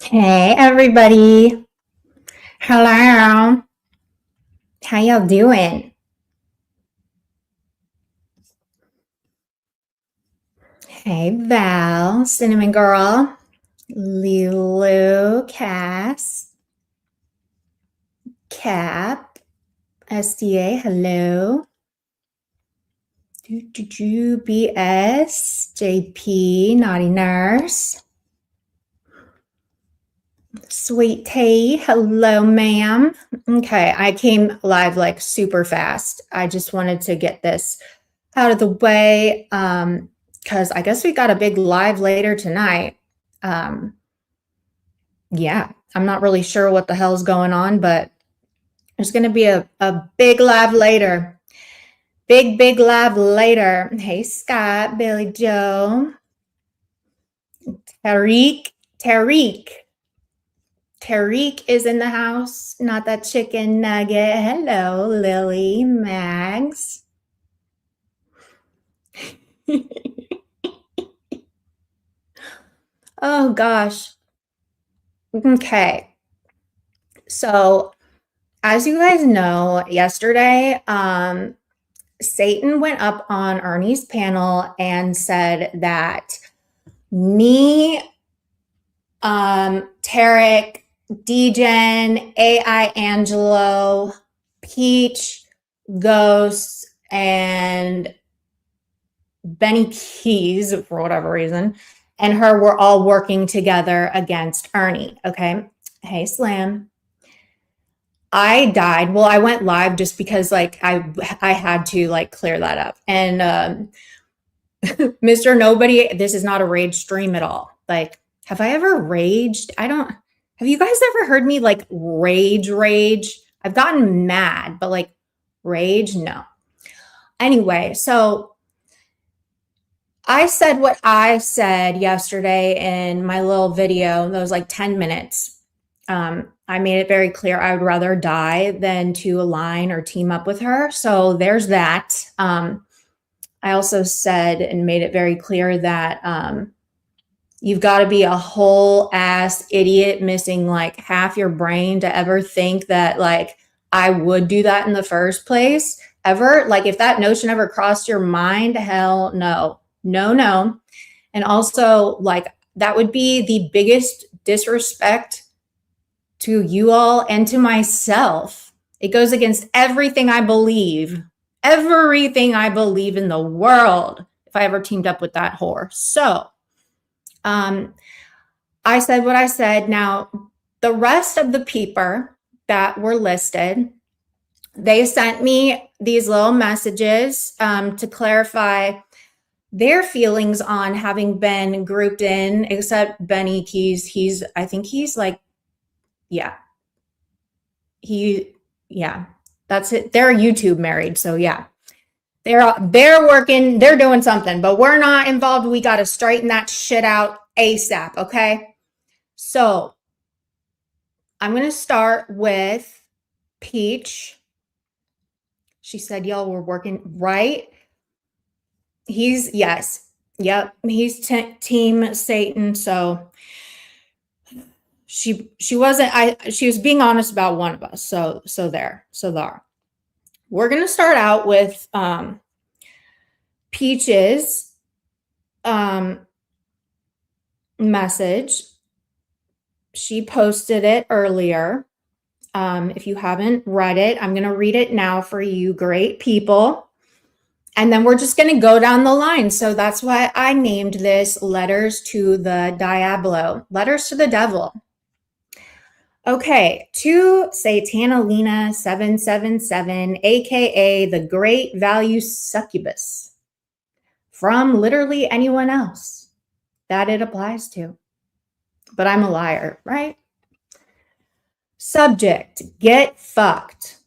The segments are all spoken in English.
Hey everybody. Hello. How y'all doing? Hey Val, Cinnamon Girl, Lulu, Cass, Cap, SDA, hello. BS, JP, Naughty Nurse, Sweet Tea, hello ma'am. Okay, I came live like super fast. I just wanted to get this out of the way because I guess we got a big live later tonight. Um, yeah, I'm not really sure what the hell's going on, but there's going to be a big live later. Big live later. Hey, Scott, Billy Joe, Tariq, Tariq. Tariq is in the house, not that chicken nugget. Hello, Lily, Mags. Oh gosh. Okay. So, as you guys know, yesterday, Satan went up on Ernie's panel and said that me, Tarek, Degen, AI Angelo, Peach, Ghost, and Benny Keys, for whatever reason, and her were all working together against Ernie. Okay. Hey, Slam. I died. Well, I went live just because like I had to like clear that up. And Mr. Nobody, this is not a rage stream at all. Like, have I ever raged? I don't have you guys ever heard me like rage? I've gotten mad, but like rage, no. Anyway, so I said what I said yesterday in my little video. That was like 10 minutes. I made it very clear I would rather die than to align or team up with her. So there's that. I also said and made it very clear that you've got to be a whole ass idiot missing like half your brain to ever think that like I would do that in the first place ever. Like if that notion ever crossed your mind, hell no. No. And also like that would be the biggest disrespect to you all and to myself. It goes against everything I believe in the world if I ever teamed up with that whore. So, I said what I said. Now, the rest of the peeper that were listed, they sent me these little messages to clarify their feelings on having been grouped in, except Benny Keys. I think he's like, yeah, that's it. They're YouTube married, so yeah. They're working, they're doing something, but we're not involved. We got to straighten that shit out ASAP, okay? So, I'm going to start with Peach. She said y'all were working right. Yes. Yep, he's team Satan, so she was being honest about one of us. So there. We're going to start out with Peach's message. She posted it earlier. If you haven't read it, I'm going to read it now for you great people. And then we're just going to go down the line. So that's why I named this Letters to the Diablo, Letters to the Devil. Okay, to Satanalina 777, aka the Great Value Succubus, from literally anyone else that it applies to. But I'm a liar, right? Subject, get fucked.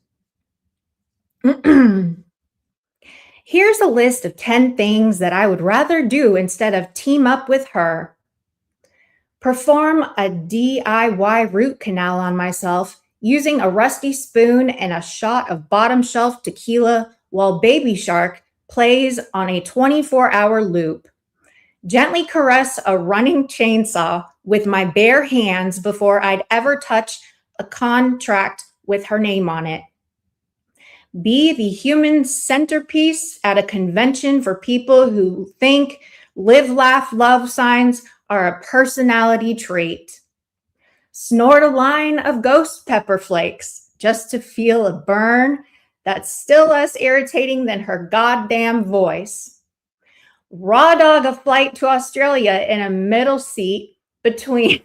Here's a list of 10 things that I would rather do instead of team up with her. Perform a DIY root canal on myself using a rusty spoon and a shot of bottom shelf tequila while Baby Shark plays on a 24-hour loop. gently caress a running chainsaw with my bare hands before I'd ever touch a contract with her name on it. Be the human centerpiece at a convention for people who think live, laugh, love signs are a personality trait. Snort a line of ghost pepper flakes just to feel a burn that's still less irritating than her goddamn voice. Raw dog a flight to Australia in a middle seat between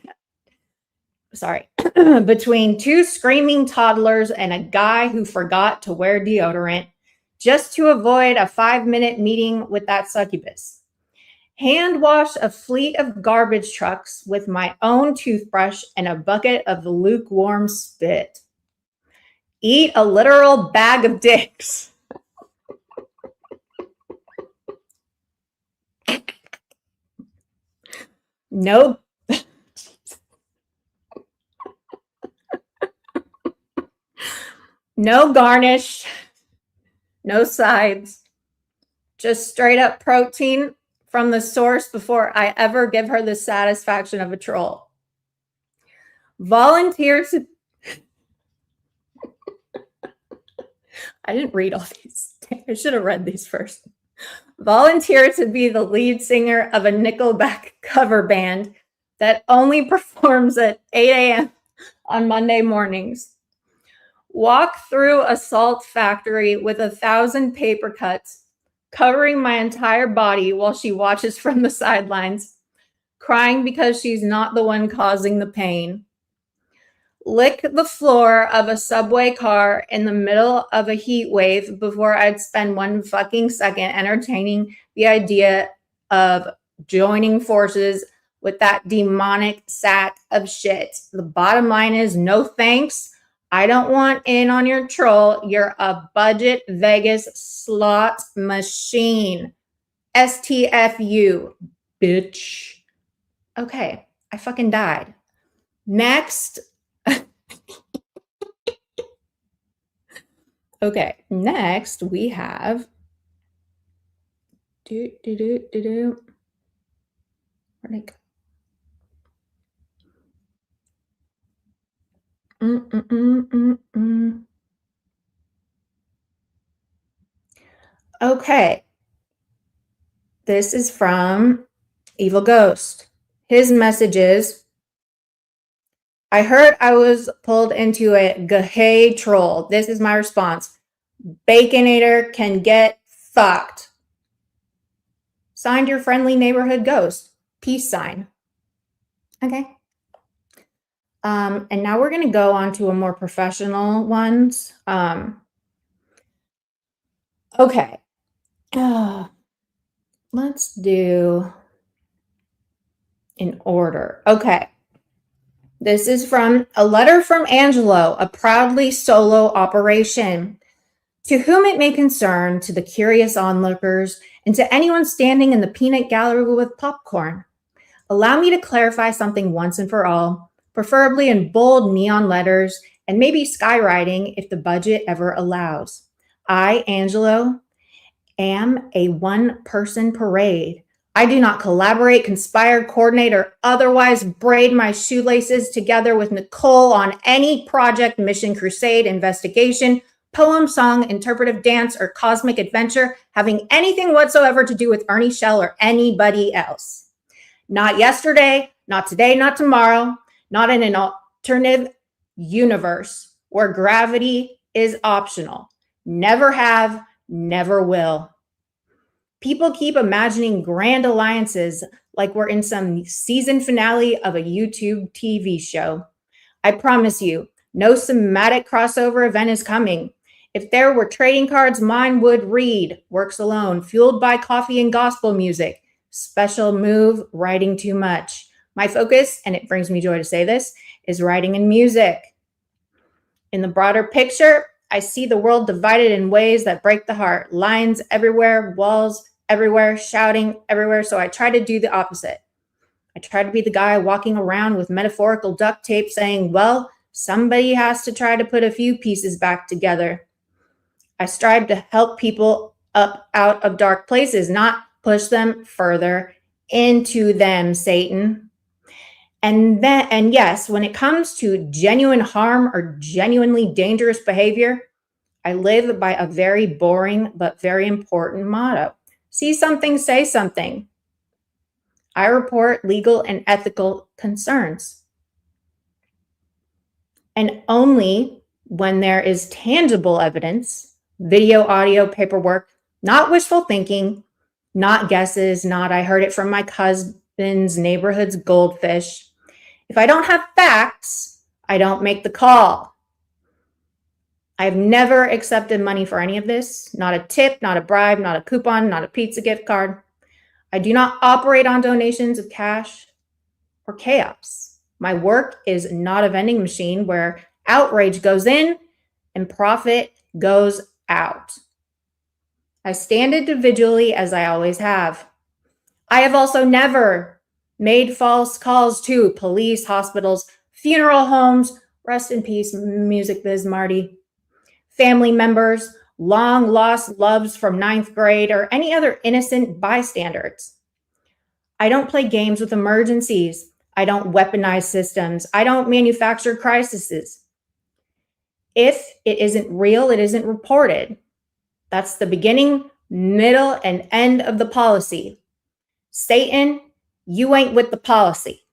between two screaming toddlers and a guy who forgot to wear deodorant just to avoid a 5-minute meeting with that succubus. Hand wash a fleet of garbage trucks with my own toothbrush and a bucket of lukewarm spit. Eat a literal bag of dicks. No. No garnish, no sides, just straight up protein from the source before I ever give her the satisfaction of a troll. Volunteer to. I didn't read all these. I should have read these first. Volunteer to be the lead singer of a Nickelback cover band that only performs at 8 a.m. on Monday mornings. Walk through a salt factory with 1,000 paper cuts, covering my entire body while she watches from the sidelines, crying because she's not the one causing the pain. Lick the floor of a subway car in the middle of a heat wave before I'd spend 1 fucking second entertaining the idea of joining forces with that demonic sack of shit. The bottom line is no thanks. I don't want in on your troll. You're a budget Vegas slot machine. STFU, bitch. Okay, I fucking died. Next. Okay, next we have. Where'd it go? Okay. This is from Evil Ghost. His message is, I heard I was pulled into a gay troll. This is my response. Baconator can get fucked. Signed, your friendly neighborhood ghost. Peace sign. Okay. And now we're going to go on to a more professional ones. Okay. Let's do in order. Okay. This is from a letter from Angelo, a proudly solo operation. To whom it may concern, to the curious onlookers, and to anyone standing in the peanut gallery with popcorn. Allow me to clarify something once and for all, preferably in bold neon letters and maybe skywriting if the budget ever allows. I, Angelo, am a one-person parade. I do not collaborate, conspire, coordinate, or otherwise braid my shoelaces together with Nicole on any project, mission, crusade, investigation, poem, song, interpretive dance, or cosmic adventure having anything whatsoever to do with Ernie Shell or anybody else. Not yesterday, not today, not tomorrow, not in an alternative universe where gravity is optional. Never have, never will. People keep imagining grand alliances like we're in some season finale of a YouTube TV show. I promise you, no somatic crossover event is coming. If there were trading cards, mine would read, works alone, fueled by coffee and gospel music. Special move, writing too much. My focus, and it brings me joy to say this, is writing and music. In the broader picture, I see the world divided in ways that break the heart. Lines everywhere, walls everywhere, shouting everywhere. So I try to do the opposite. I try to be the guy walking around with metaphorical duct tape saying, well, somebody has to try to put a few pieces back together. I strive to help people up out of dark places, not push them further into them, Satan. And yes, when it comes to genuine harm or genuinely dangerous behavior, I live by a very boring but very important motto. See something, say something. I report legal and ethical concerns. And only when there is tangible evidence, video, audio, paperwork, not wishful thinking, not guesses, not I heard it from my cousin's neighborhood's goldfish. If I don't have facts, I don't make the call. I've never accepted money for any of this, not a tip, not a bribe, not a coupon, not a pizza gift card. I do not operate on donations of cash or chaos. My work is not a vending machine where outrage goes in and profit goes out. I stand individually as I always have. I have also never made false calls to police, hospitals, funeral homes, rest in peace, Music Biz Marty, family members, long lost loves from ninth grade, or any other innocent bystanders. I don't play games with emergencies. I don't weaponize systems. I don't manufacture crises. If it isn't real, it isn't reported. That's the beginning, middle, and end of the policy. Satan, you ain't with the policy.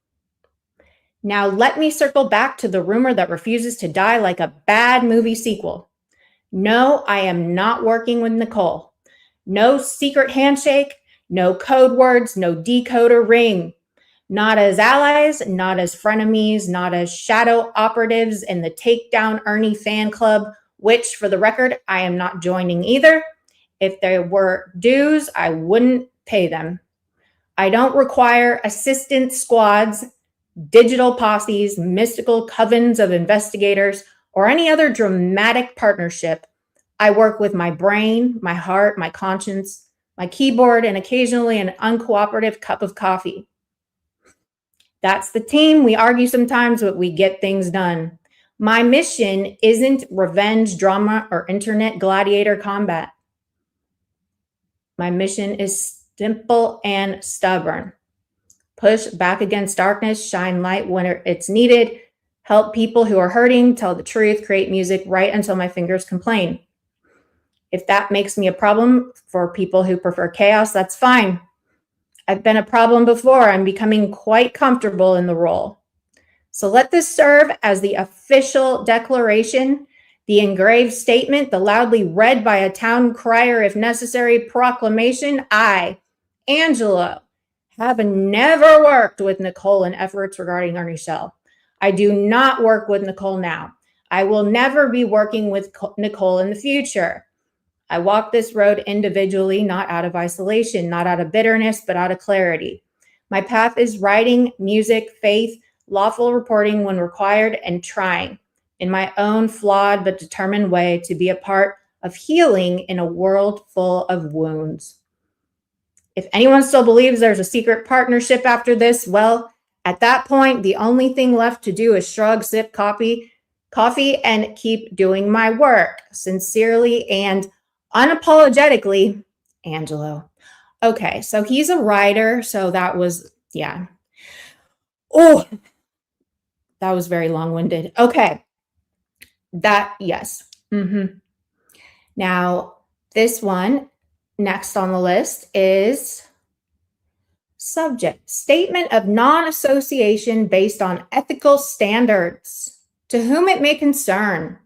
Now let me circle back to the rumor that refuses to die like a bad movie sequel. No, I am not working with Nicole. No secret handshake, no code words, no decoder ring. Not as allies, not as frenemies, not as shadow operatives in the Takedown Ernie fan club, which, for the record, I am not joining either. If there were dues, I wouldn't pay them. I don't require assistant squads, digital posses, mystical covens of investigators, or any other dramatic partnership. I work with my brain, my heart, my conscience, my keyboard, and occasionally an uncooperative cup of coffee. That's the team. We argue sometimes, but we get things done. My mission isn't revenge, drama, or internet gladiator combat. My mission is simple and stubborn. Push back against darkness, shine light when it's needed, help people who are hurting, tell the truth, create music right until my fingers complain. If that makes me a problem for people who prefer chaos, that's fine. I've been a problem before. I'm becoming quite comfortable in the role. So let this serve as the official declaration, the engraved statement, the loudly read by a town crier if necessary proclamation. I, Angelo, have never worked with Nicole in efforts regarding Ernie Shell. I do not work with Nicole now. I will never be working with Nicole in the future. I walk this road individually, not out of isolation, not out of bitterness, but out of clarity. My path is writing, music, faith, lawful reporting when required, and trying, in my own flawed but determined way, to be a part of healing in a world full of wounds. If anyone still believes there's a secret partnership after this, well, at that point, the only thing left to do is shrug, sip coffee, and keep doing my work. Sincerely and unapologetically, Angelo. Okay, so he's a writer, so that was, yeah. Oh, that was very long-winded. Okay, yes. Now, this one, next on the list is subject, statement of non-association based on ethical standards. To whom it may concern.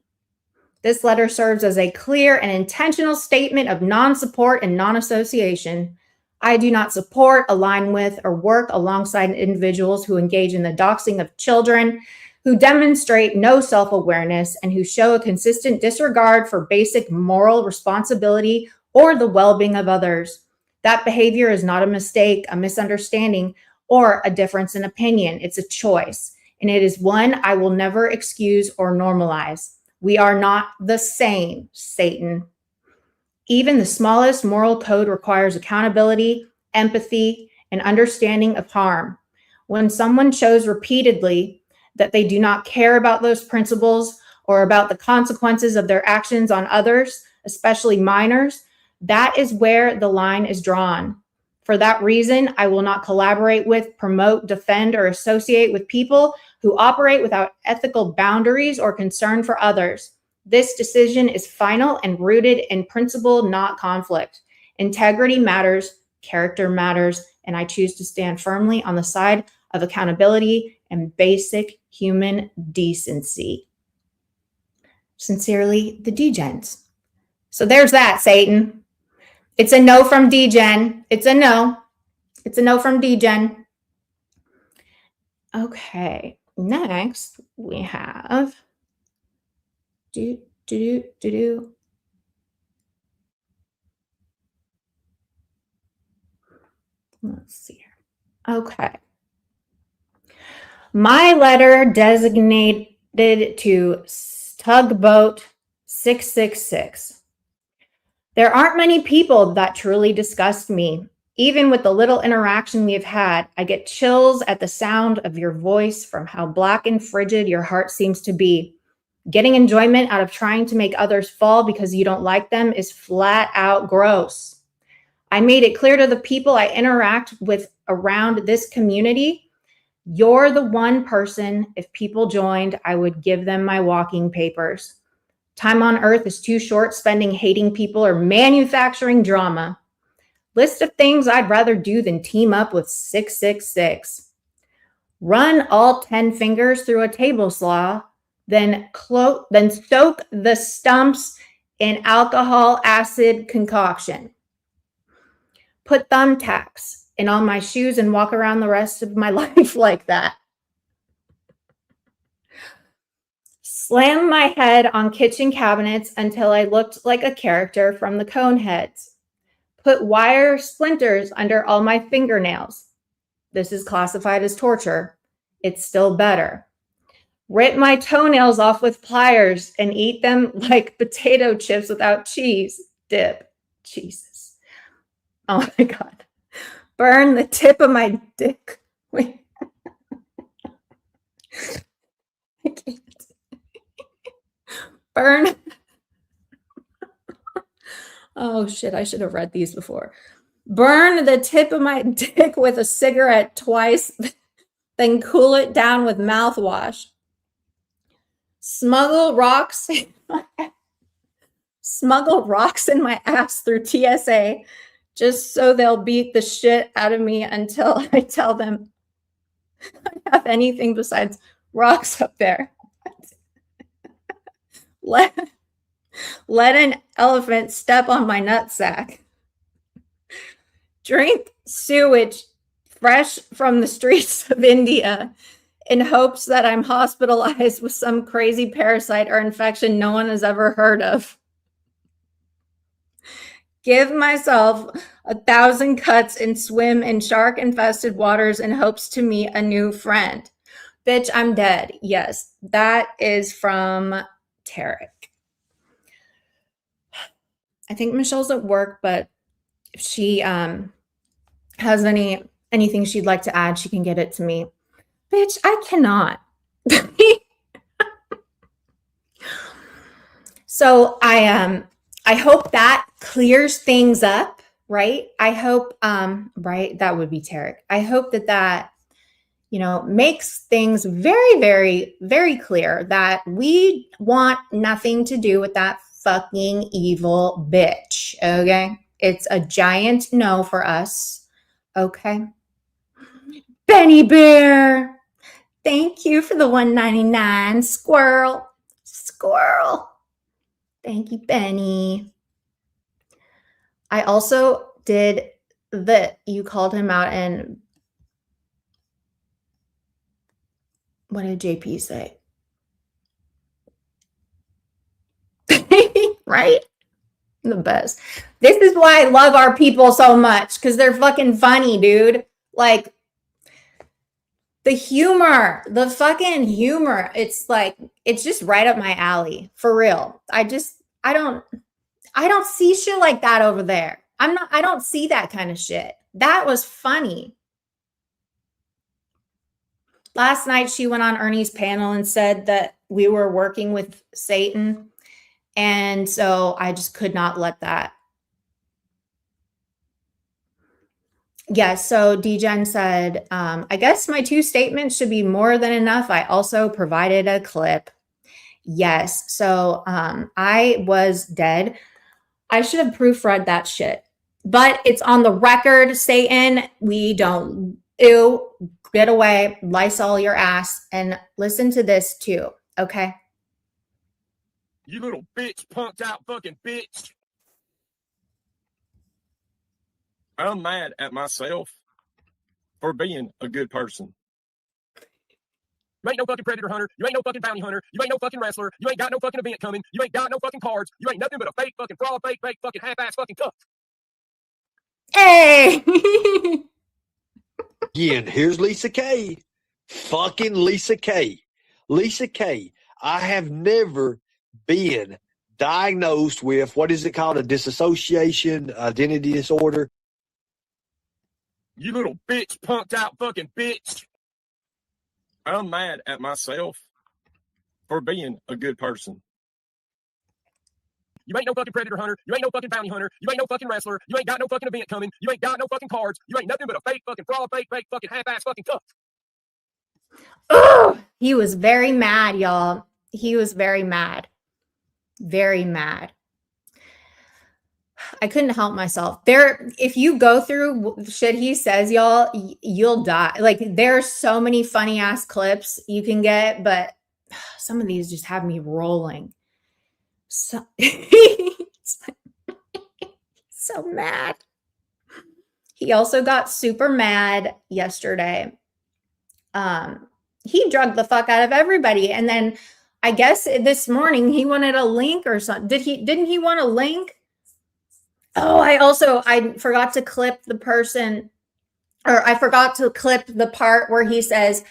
This letter serves as a clear and intentional statement of non-support and non-association. I do not support, align with, or work alongside individuals who engage in the doxing of children, who demonstrate no self-awareness, and who show a consistent disregard for basic moral responsibility or the well-being of others. That behavior is not a mistake, a misunderstanding, or a difference in opinion. It's a choice, and it is one I will never excuse or normalize. We are not the same, Satan. Even the smallest moral code requires accountability, empathy, and understanding of harm. When someone shows repeatedly that they do not care about those principles or about the consequences of their actions on others, especially minors, that is where the line is drawn. For that reason, I will not collaborate with, promote, defend, or associate with people who operate without ethical boundaries or concern for others. This decision is final and rooted in principle, not conflict. Integrity matters, character matters, and I choose to stand firmly on the side of accountability and basic human decency. Sincerely, the Degens. So there's that, Satan. It's a no from Degen. It's a no. It's a no from Degen. Okay, next we have Let's see here. Okay. My letter designated to Tugboat 666. There aren't many people that truly disgust me. Even with the little interaction we've had, I get chills at the sound of your voice from how black and frigid your heart seems to be. Getting enjoyment out of trying to make others fall because you don't like them is flat out gross. I made it clear to the people I interact with around this community, you're the one person, if people joined, I would give them my walking papers. Time on earth is too short spending hating people or manufacturing drama. List of things I'd rather do than team up with 666. Run all 10 fingers through a table saw, then soak the stumps in alcohol acid concoction. Put thumbtacks in all my shoes and walk around the rest of my life like that. Slam my head on kitchen cabinets until I looked like a character from the Coneheads. Put wire splinters under all my fingernails. This is classified as torture. It's still better. Rip my toenails off with pliers and eat them like potato chips without cheese dip. Jesus. Oh my God. Burn the tip of my dick. Wait. I can't. Burn. Oh shit, I should have read these before. Burn the tip of my dick with a cigarette twice, then cool it down with mouthwash. Smuggle rocks in my ass through TSA just so they'll beat the shit out of me until I tell them I have anything besides rocks up there. Let an elephant step on my nutsack. Drink sewage fresh from the streets of India in hopes that I'm hospitalized with some crazy parasite or infection no one has ever heard of. Give myself 1,000 cuts and swim in shark-infested waters in hopes to meet a new friend. Bitch, I'm dead. Yes, that is from Tarek. I think Michelle's at work, but if she has anything she'd like to add, she can get it to me. Bitch, I cannot. So I hope that clears things up, right? I hope, right, that would be Tarek. I hope that makes things very, very, very clear that we want nothing to do with that fucking evil bitch, okay? It's a giant no for us, okay? Benny Bear, thank you for the $1.99. Squirrel. Thank you, Benny. I also did you called him out, and what did JP say? Right? The best. This is why I love our people so much, because they're fucking funny, dude. Like, the humor, the fucking humor, it's just right up my alley, for real. I don't see shit like that over there. I don't see that kind of shit. That was funny. Last night, she went on Ernie's panel and said that we were working with Satan. And so I just could not let that. Yeah, so Degen said, I guess my 2 statements should be more than enough. I also provided a clip. Yes. So I was dead. I should have proofread that shit. But it's on the record, Satan. We don't ew, get away, Lysol your ass, and listen to this too. Okay. You little bitch, punked out fucking bitch. I'm mad at myself for being a good person. You ain't no fucking predator hunter. You ain't no fucking bounty hunter. You ain't no fucking wrestler. You ain't got no fucking event coming. You ain't got no fucking cards. You ain't nothing but a fake fucking fraud, fake fucking half-ass fucking cuck. Hey! Again, here's Lisa K. Fucking Lisa K. Lisa K. I have never been diagnosed with, what is it called, a dissociation identity disorder. You little bitch, punked out fucking bitch. I'm mad at myself for being a good person. You ain't no fucking predator hunter. You ain't no fucking bounty hunter. You ain't no fucking wrestler. You ain't got no fucking event coming. You ain't got no fucking cards. You ain't nothing but a fake fucking fraud, fake fucking half-ass fucking cuck. Oh, he was very mad, y'all. He was very mad. Very mad. I couldn't help myself. If you go through shit he says, y'all, you'll die. Like, there are so many funny ass clips you can get, but some of these just have me rolling. So, so mad. He also got super mad yesterday. He drugged the fuck out of everybody. And then I guess this morning he wanted a link or something. Didn't he want a link? Oh, I forgot to clip the person, or I forgot to clip the part where he says,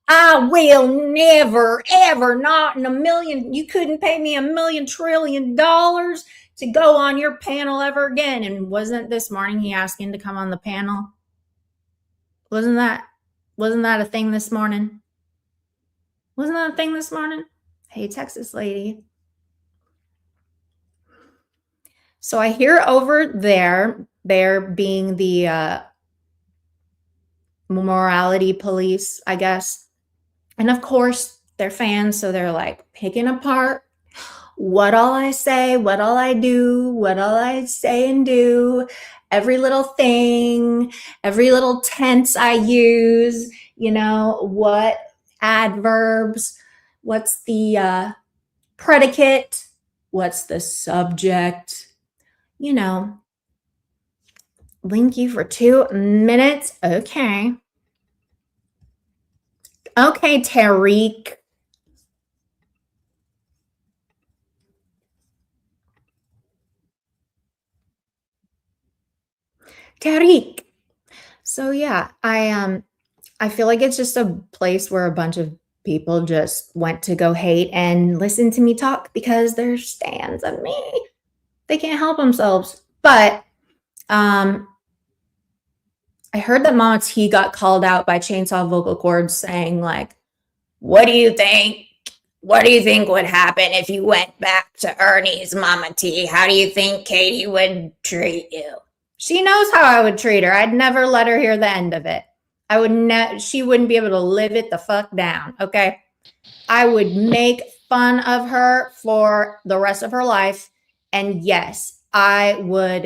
I will never, ever, not in a million, you couldn't pay me $1 million trillion to go on your panel ever again. And wasn't this morning he asking to come on the panel? Wasn't that a thing this morning? Wasn't that a thing this morning? Hey, Texas lady. So I hear over there being the morality police, I guess. And of course, they're fans, so they're like picking apart what all I say, what all I do, what all I say and do, every little thing, every little tense I use, what adverbs, what's the predicate, what's the subject, link you for 2 minutes. Okay. Okay, Tariq. Tariq. So yeah, I feel like it's just a place where a bunch of people just went to go hate and listen to me talk because they're stans of me. They can't help themselves. But I heard that Mama T got called out by Chainsaw Vocal Cords saying, like, what do you think? What do you think would happen if you went back to Ernie's, Mama T? How do you think Katie would treat you? She knows how I would treat her. I'd never let her hear the end of it. She wouldn't be able to live it the fuck down, okay? I would make fun of her for the rest of her life. And yes, I wouldn't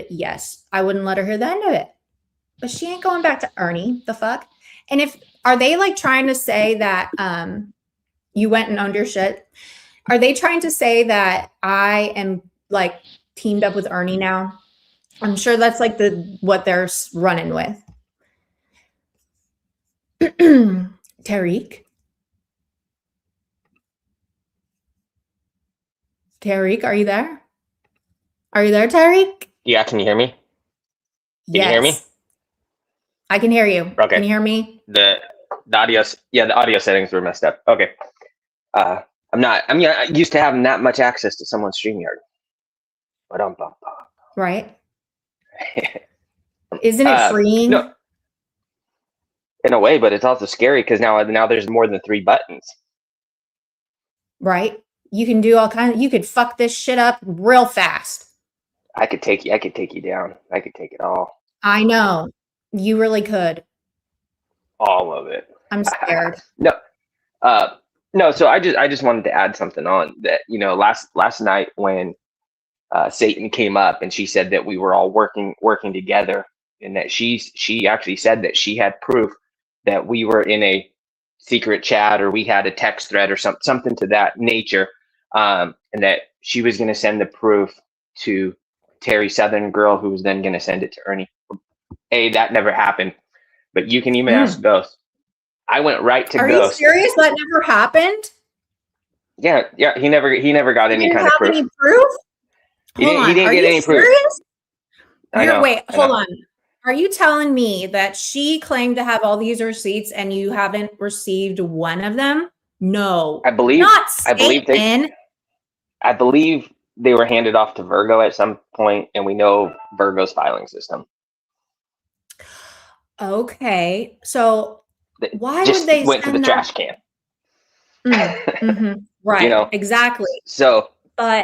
let her hear the end of it. But she ain't going back to Ernie, the fuck? And are they like trying to say that you went and owned your shit? Are they trying to say that I am like teamed up with Ernie now? I'm sure that's like what they're running with. Tariq? Tariq, are you there? Are you there, Tariq? Yeah, can you hear me? Yes. You hear me? I can hear you. Okay. Can you hear me? The audio settings were messed up. Okay. I used to having that much access to someone's StreamYard. Right. Isn't it freeing? No, in a way, but it's also scary because now there's more than 3 buttons. Right. You can do all kinds. You could fuck this shit up real fast. I could take you down. I could take it all. I know. You really could. All of it. I'm scared. No, no. So I just wanted to add something on that. Last night when Satan came up and she said that we were all working together, and that she actually said that she had proof that we were in a secret chat, or we had a text thread or something to that nature, and that she was going to send the proof to Terry Southern girl, who was then going to send it to Ernie. That never happened, but you can even ask Ghost. I went right to Are Ghost. you serious? That never happened? Yeah. He never got any kind of proof. Any proof? He didn't get any proof. Serious? I know. Wait, hold on. Are you telling me that she claimed to have all these receipts and you haven't received one of them? No. I believe. Not Satan. I believe they were handed off to Virgo at some point, and we know Virgo's filing system. Okay, so why just would they went to the send trash can? Right. Exactly. So, but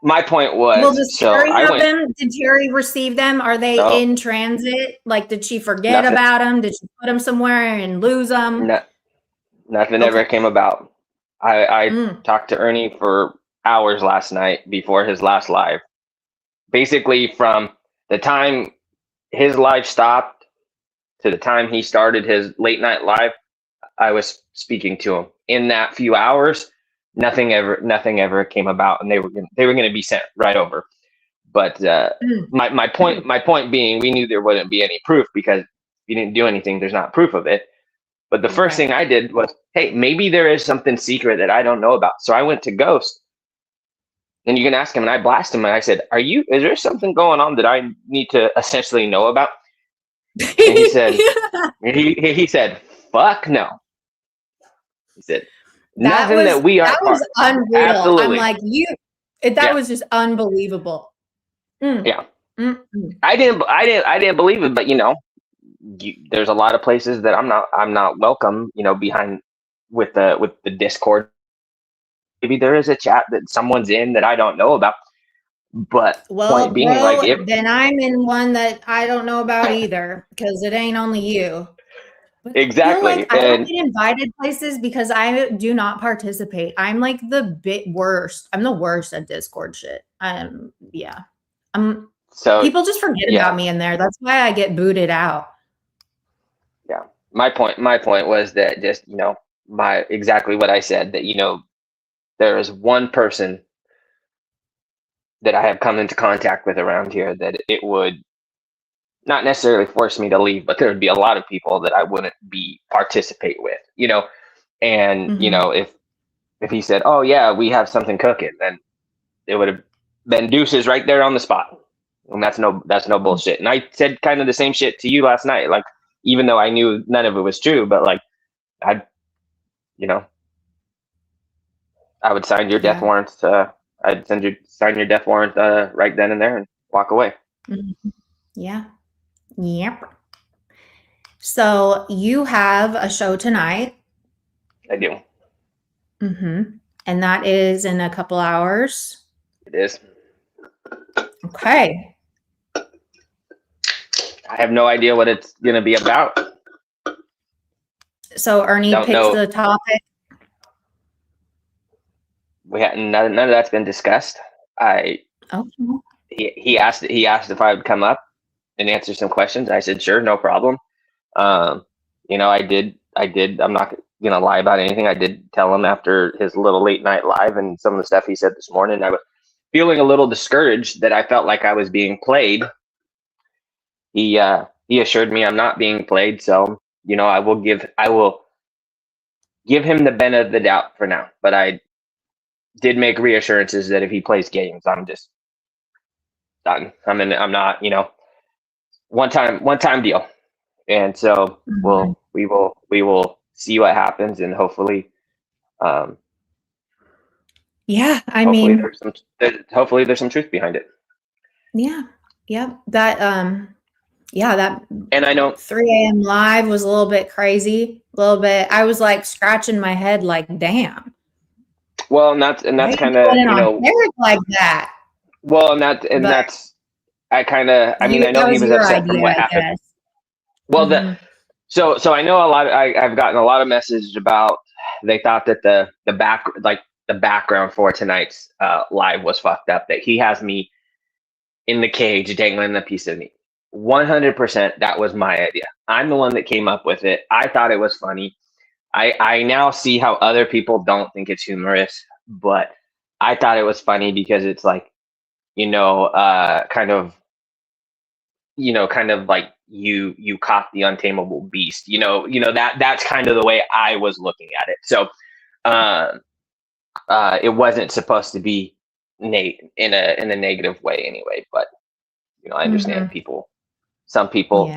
my point was, well, does Terry have them? Did Terry receive them? Are they in transit? Like, did she forget about them? Did she put them somewhere and lose them? Nothing ever came about. I talked to Ernie for hours last night before his last live. Basically, from the time his live stopped to the time he started his late night live, I was speaking to him. In that few hours, nothing ever came about, and they were going to be sent right over. But my point being, we knew there wouldn't be any proof, because if you didn't do anything, there's not proof of it. But the first thing I did was, hey, maybe there is something secret that I don't know about. So I went to Ghost, and you can ask him, and I blasted him, and I said, is there something going on that I need to essentially know about? And he said, he said, fuck no. He said, nothing that we are. That was unreal. Absolutely. I'm like, that was just unbelievable. Yeah. I didn't believe it, but there's a lot of places that I'm not welcome, behind with the Discord. Maybe there is a chat that someone's in that I don't know about. But point being, then I'm in one that I don't know about either, because it ain't only you. But exactly. I don't get invited places because I do not participate. I'm like the worst. I'm the worst at Discord shit. So people just forget about me in there. That's why I get booted out. Yeah. My point was that just, exactly what I said, that, there is one person that I have come into contact with around here that it would not necessarily force me to leave, but there would be a lot of people that I wouldn't participate with, and, if he said, oh yeah, we have something cooking, then it would have been deuces right there on the spot. And that's no bullshit. And I said kind of the same shit to you last night. Like, even though I knew none of it was true, but like, I would sign your death warrant. I'd sign your death warrant right then and there and walk away. Yeah. Yep. So you have a show tonight. I do. And that is in a couple hours. It is. Okay. I have no idea what it's going to be about. So Ernie picks the topic. None of that's been discussed. He asked if I would come up and answer some questions. I said, sure, no problem. I did. I'm not going to lie about anything. I did tell him after his little late night live and some of the stuff he said this morning, I was feeling a little discouraged that I felt like I was being played. He assured me I'm not being played. So, I will give him the benefit of the doubt for now, but I did make reassurances that if he plays games, I'm just done. I'm not, one time deal. And so we will see what happens, and hopefully, hopefully there's some truth behind it. Yeah. Yep. That, that, and I know 3 a.m. live was a little bit crazy, a little bit. I was like scratching my head, like, damn. Well, and that's kind of, like that. Well, that's I mean, I know he was your upset from what idea, I happened. guess. Well, Mhm. so I know a lot. I've gotten a lot of messages about they thought that the background for tonight's live was fucked up. That he has me in the cage dangling a piece of meat. 100%, that was my idea. I'm the one that came up with it. I thought it was funny. I now see how other people don't think it's humorous, but I thought it was funny because it's like, kind of like you caught the untamable beast. That's kind of the way I was looking at it. So it wasn't supposed to be in a negative way anyway, but I understand people. Some people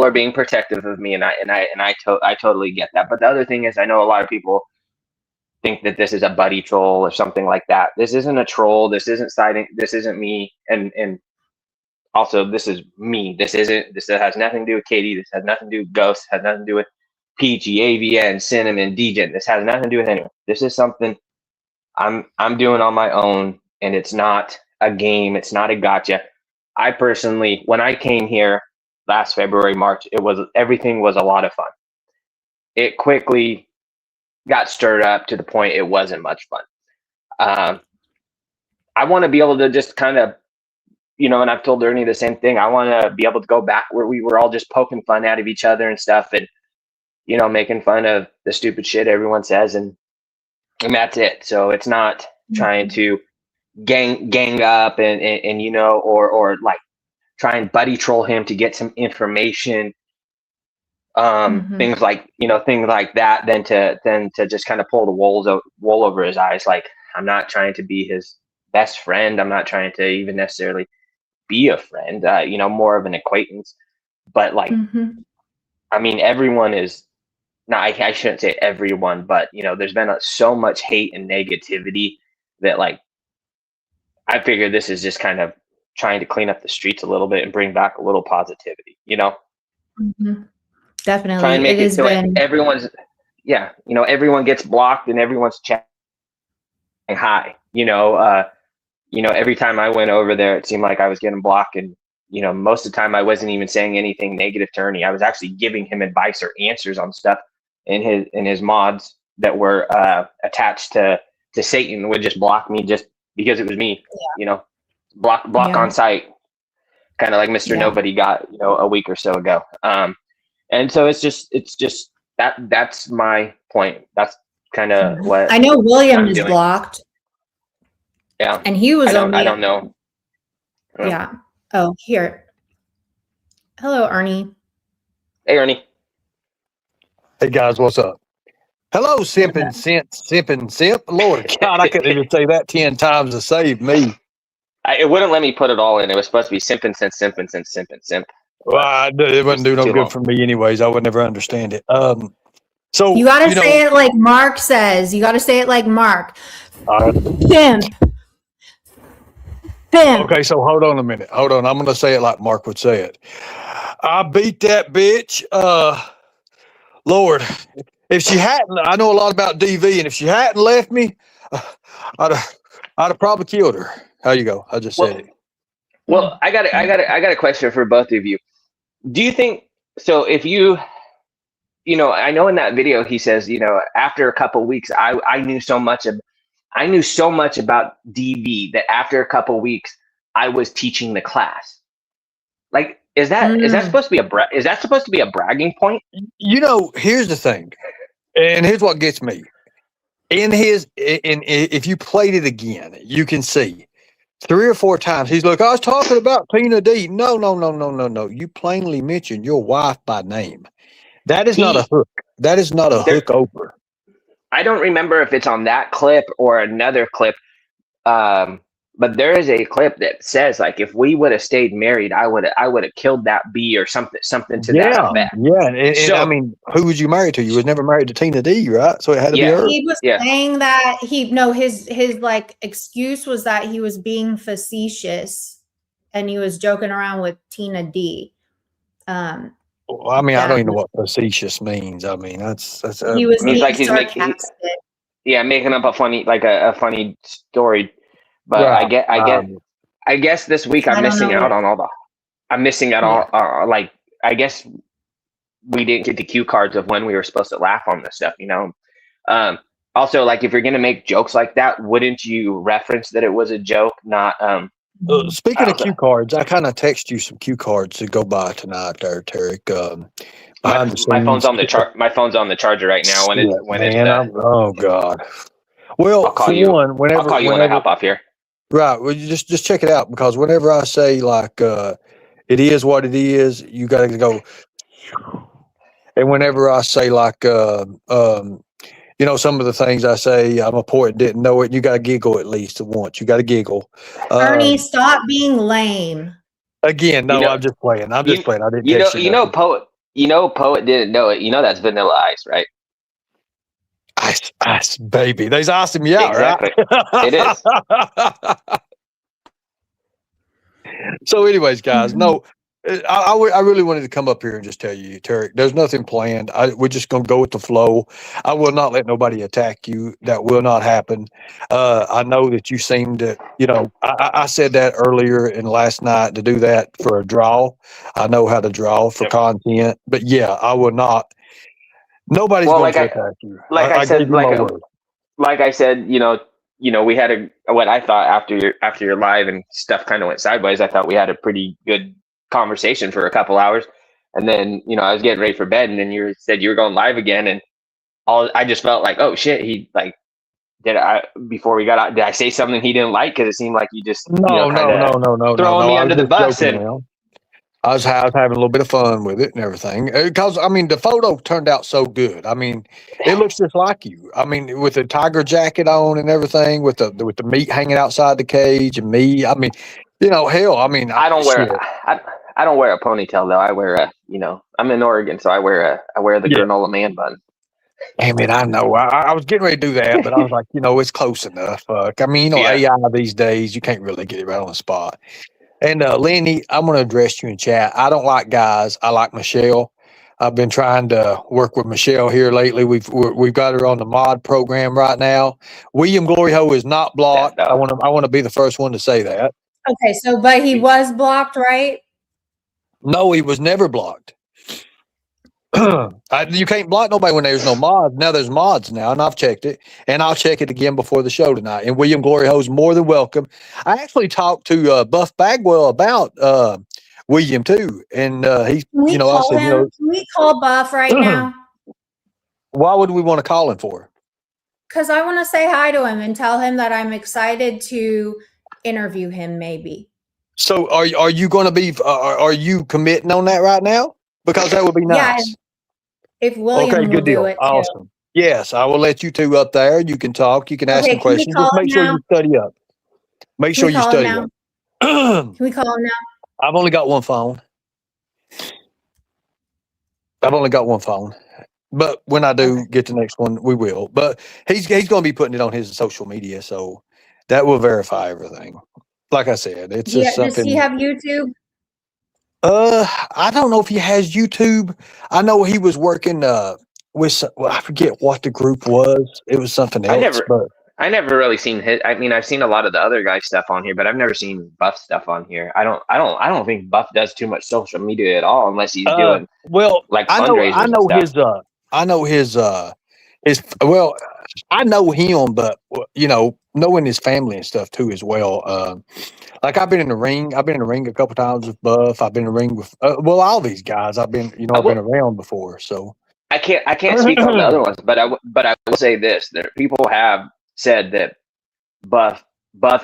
are being protective of me, and I totally get that. But the other thing is, I know a lot of people think that this is a buddy troll or something like that. This isn't a troll. This isn't me. And also, this is me. This has nothing to do with Katie. This has nothing to do with Ghost. Has nothing to do with Peachy, AVN, Cinnamon, DJ. This has nothing to do with anyone. This is something I'm doing on my own, and it's not a game. It's not a gotcha. I personally, when I came here last February, March, everything was a lot of fun. It quickly got stirred up to the point it wasn't much fun. I want to be able to just kind of, and I've told Ernie the same thing. I want to be able to go back where we were all just poking fun out of each other and stuff, and making fun of the stupid shit everyone says, and that's it. So it's not trying to gang up and or like try and buddy troll him to get some information, things like that, than to just kind of pull the wool over his eyes. Like, I'm not trying to be his best friend. I'm not trying to even necessarily be a friend, more of an acquaintance. But like, I mean, everyone is not, I shouldn't say everyone, but there's been so much hate and negativity that, like, I figure this is just kind of trying to clean up the streets a little bit and bring back a little positivity, Definitely. Try and make it so everyone's, everyone gets blocked and everyone's chatting hi. Every time I went over there, it seemed like I was getting blocked, and most of the time I wasn't even saying anything negative to Ernie. I was actually giving him advice or answers on stuff, in his mods that were attached to Satan would just block me just because it was me. Block on site, kind of like Mr. Nobody got a week or so ago. And so it's just that's my point. That's kind of what I know. William is blocked. Yeah, and he was I don't know. Yeah. Oh, here. Hello, Ernie. Hey, Ernie. Hey guys, what's up? Hello, simping simp. Lord God, I couldn't even say that 10 times to save me. It wouldn't let me put it all in. It was supposed to be simping since simping since simping simp. Well, it wouldn't do no good for me anyways. I would never understand it. So you got to say it like Mark says. You got to say it like Mark. Simp. Okay, so hold on a minute. Hold on. I'm going to say it like Mark would say it. I beat that bitch. Lord, if she hadn't, I know a lot about DV, and if she hadn't left me, I'd have probably killed her. How you go? I just said it. Well, I got a question for both of you. Do you think so? If I know in that video he says, after a couple of weeks, I knew so much about DV that after a couple of weeks I was teaching the class. Like, is that supposed to be a bragging point? Here's the thing, and here's what gets me. If you played it again, you can see 3 or 4 times he's like, I was talking about Tina D. No. You plainly mentioned your wife by name. That is not a hook. That is not a hook over. I don't remember if it's on that clip or another clip, but there is a clip that says, like, if we would have stayed married, I would have killed that bee or something to that effect. Yeah, and I mean, who was you married to? You was never married to Tina D, right? So it had to be her. He was saying that his like excuse was that he was being facetious and he was joking around with Tina D. Well, I mean, I don't even know what facetious means. I mean, that's he was being sarcastic. Making up a funny story. But right. I get I guess this week I'm missing out on all the. I'm missing out on like I guess we didn't get the cue cards of when we were supposed to laugh on this stuff. Also, like if you're gonna make jokes like that, wouldn't you reference that it was a joke, not Speaking of cue cards, I kind of text you some cue cards to go by tonight, there, Tarek. My phone's on the My phone's on the charger right now. Oh God. Well, I'll call you when I hop off here. Right. Well, you just check it out, because whenever I say like it is what it is, you got to go. And whenever I say like some of the things I say, I'm a poet, didn't know it. You got to giggle at least once. You got to giggle. Ernie, stop being lame. Again, no, I'm just playing. I'm just playing. I didn't. Poet didn't know it. That's Vanilla Ice, right? Ice, baby. They's icing me out, exactly. Right? It is. So, anyways, guys, no, I really wanted to come up here and just tell you, Tarek, there's nothing planned. We're just going to go with the flow. I will not let nobody attack you. That will not happen. I know that you seem to, I said that earlier and last night to do that for a draw. I know how to draw for content, but yeah, I will not. Nobody's going to attack you. Like I said, we had what I thought after your live and stuff kind of went sideways. I thought we had a pretty good conversation for a couple hours, and then I was getting ready for bed, and then you said you were going live again, and I just felt like, oh shit, did I say something he didn't like? Because it seemed like you just no, throwing me under the bus. And I was having a little bit of fun with it and everything, because the photo turned out so good. It looks just like you. With the tiger jacket on and everything, with the meat hanging outside the cage and me. Hell. I don't wear a ponytail though. I wear I'm in Oregon, so I wear the granola man bun. Damn it, I know. I was getting ready to do that, but I was like, it's close enough. AI these days, you can't really get it right on the spot. And Lenny, I'm going to address you in chat. I don't like guys. I like Michelle. I've been trying to work with Michelle here lately. We've got her on the mod program right now. William Glory Ho is not blocked. I want to be the first one to say that. Okay, but he was blocked, right? No, he was never blocked. You can't block nobody when there's no mods. Now there's mods now, and I've checked it, and I'll check it again before the show tonight. And William Glory Ho is more than welcome. I actually talked to Buff Bagwell about William too, and he's Can we call Buff right now? Why would we want to call him for? Because I want to say hi to him and tell him that I'm excited to interview him. Maybe. So are you going to be? Are you committing on that right now? Because that would be nice. Yeah. If William will do it, awesome. Too. Yes, I will let you two up there. You can talk. You can ask some questions. Just make sure you study up. Make sure you study up. Can we call him now? I've only got one phone. But when I do get the next one, we will. But he's going to be putting it on his social media, so that will verify everything. Like I said, it's just something. Does he have YouTube? I don't know if he has YouTube. I know he was working with. I forget what the group was. It was something else. I never really seen his. I've seen a lot of the other guys' stuff on here, but I've never seen Buff stuff on here. I don't think Buff does too much social media at all, unless he's doing like fundraisers. I know him, but knowing his family and stuff too as well. Like I've been in the ring. I've been in the ring a couple times with Buff. I've been in the ring with all these guys. I've been around before. So I can't speak on the other ones, but I will say this: that people have said that Buff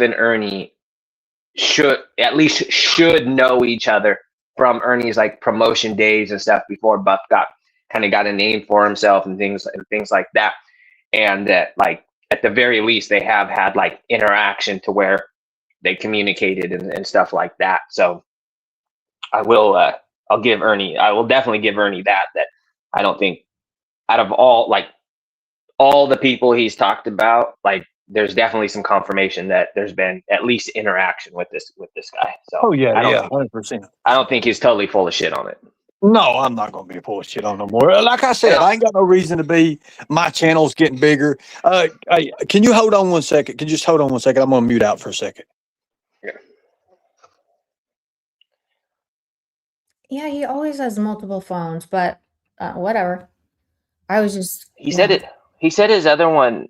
and Ernie should know each other from Ernie's like promotion days and stuff before Buff got a name for himself and things like that, and that like at the very least they have had like interaction to where they communicated and stuff like that. So I will definitely give Ernie that I don't think out of all the people he's talked about, like there's definitely some confirmation that there's been at least interaction with this guy. So 100%. I don't think he's totally full of shit on it. No, I'm not going to be full of shit on no more. Like I said, I ain't got no reason to be. My channel's getting bigger. Can you hold on 1 second? Can you just hold on 1 second? I'm going to mute out for a second. Yeah. Yeah, he always has multiple phones, but whatever. I was just, He said yeah. it. He said his other one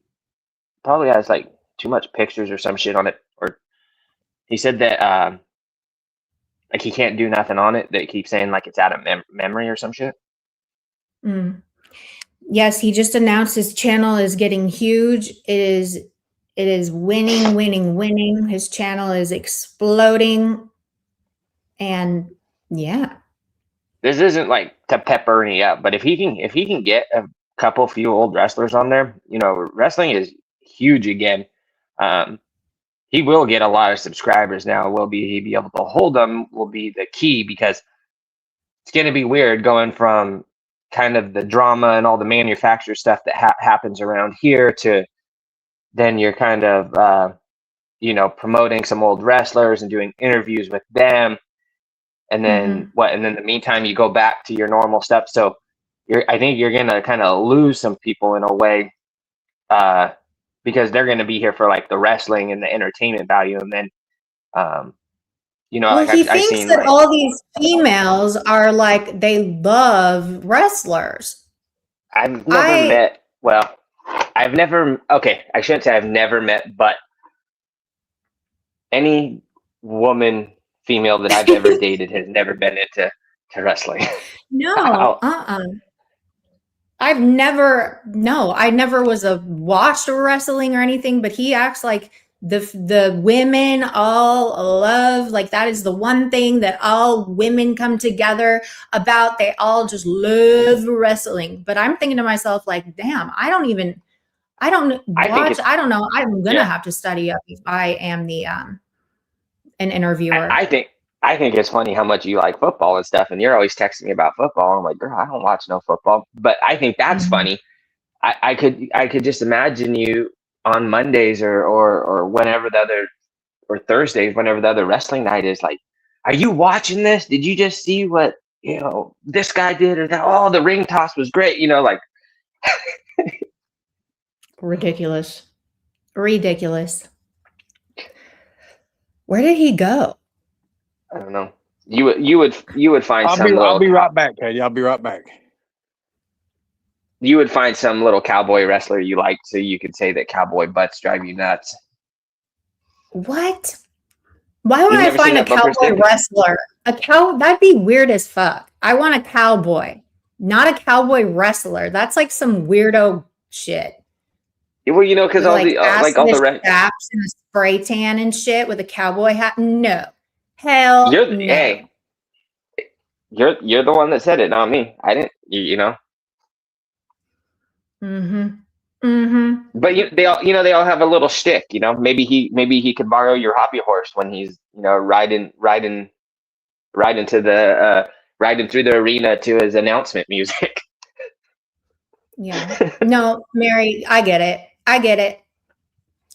probably has like too much pictures or some shit on it. Or he said that like he can't do nothing on it. That keeps saying like it's out of memory or some shit. Mm. Yes, he just announced his channel is getting huge. It is winning, winning, winning. His channel is exploding. And yeah. This isn't like to pep Ernie up, but if he can get a few old wrestlers on there, you know, wrestling is huge again. He will get a lot of subscribers now. Will he be able to hold them? Will be the key, because it's going to be weird going from kind of the drama and all the manufacturer stuff that happens around here to then you're kind of you know, promoting some old wrestlers and doing interviews with them, and then what? And then in the meantime, you go back to your normal stuff. So I think you're gonna kind of lose some people in a way, because they're gonna be here for like the wrestling and the entertainment value, and then, you know, Well, like he I've thinks seen that like all these females are like they love wrestlers. I've never met. Well, I've never. Okay, I shouldn't say I've never met, but any woman, female that I've ever dated has never been into wrestling. No, I never was watched wrestling or anything, but he acts like the women all love, like that is the one thing that all women come together about. They all just love wrestling. But I'm thinking to myself, like, damn, I don't watch. I don't know. I'm gonna have to study up if I am an interviewer. I think it's funny how much you like football and stuff, and you're always texting me about football. I'm like, girl, I don't watch no football, but I think that's funny. I could just imagine you on Mondays or whenever or Thursdays, whenever the other wrestling night is, like, are you watching this? Did you just see what, you know, this guy did, or that? Oh, the ring toss was great. You know, like ridiculous. Where did he go? I don't know. You would find I'll be right back, Katie. I'll be right back. You would find some little cowboy wrestler you like, so you could say that cowboy butts drive you nuts. What? Why would I find a cowboy wrestler? That'd be weird as fuck. I want a cowboy, not a cowboy wrestler. That's like some weirdo shit. Well, you know, because all the straps and a spray tan and shit with a cowboy hat. No, hell no. Hey, you're the one that said it, not me. I didn't. You know. But they all have a little shtick. You know, maybe he could borrow your hobby horse when he's, you know, riding through the arena to his announcement music. Yeah. No, Mary, I get it.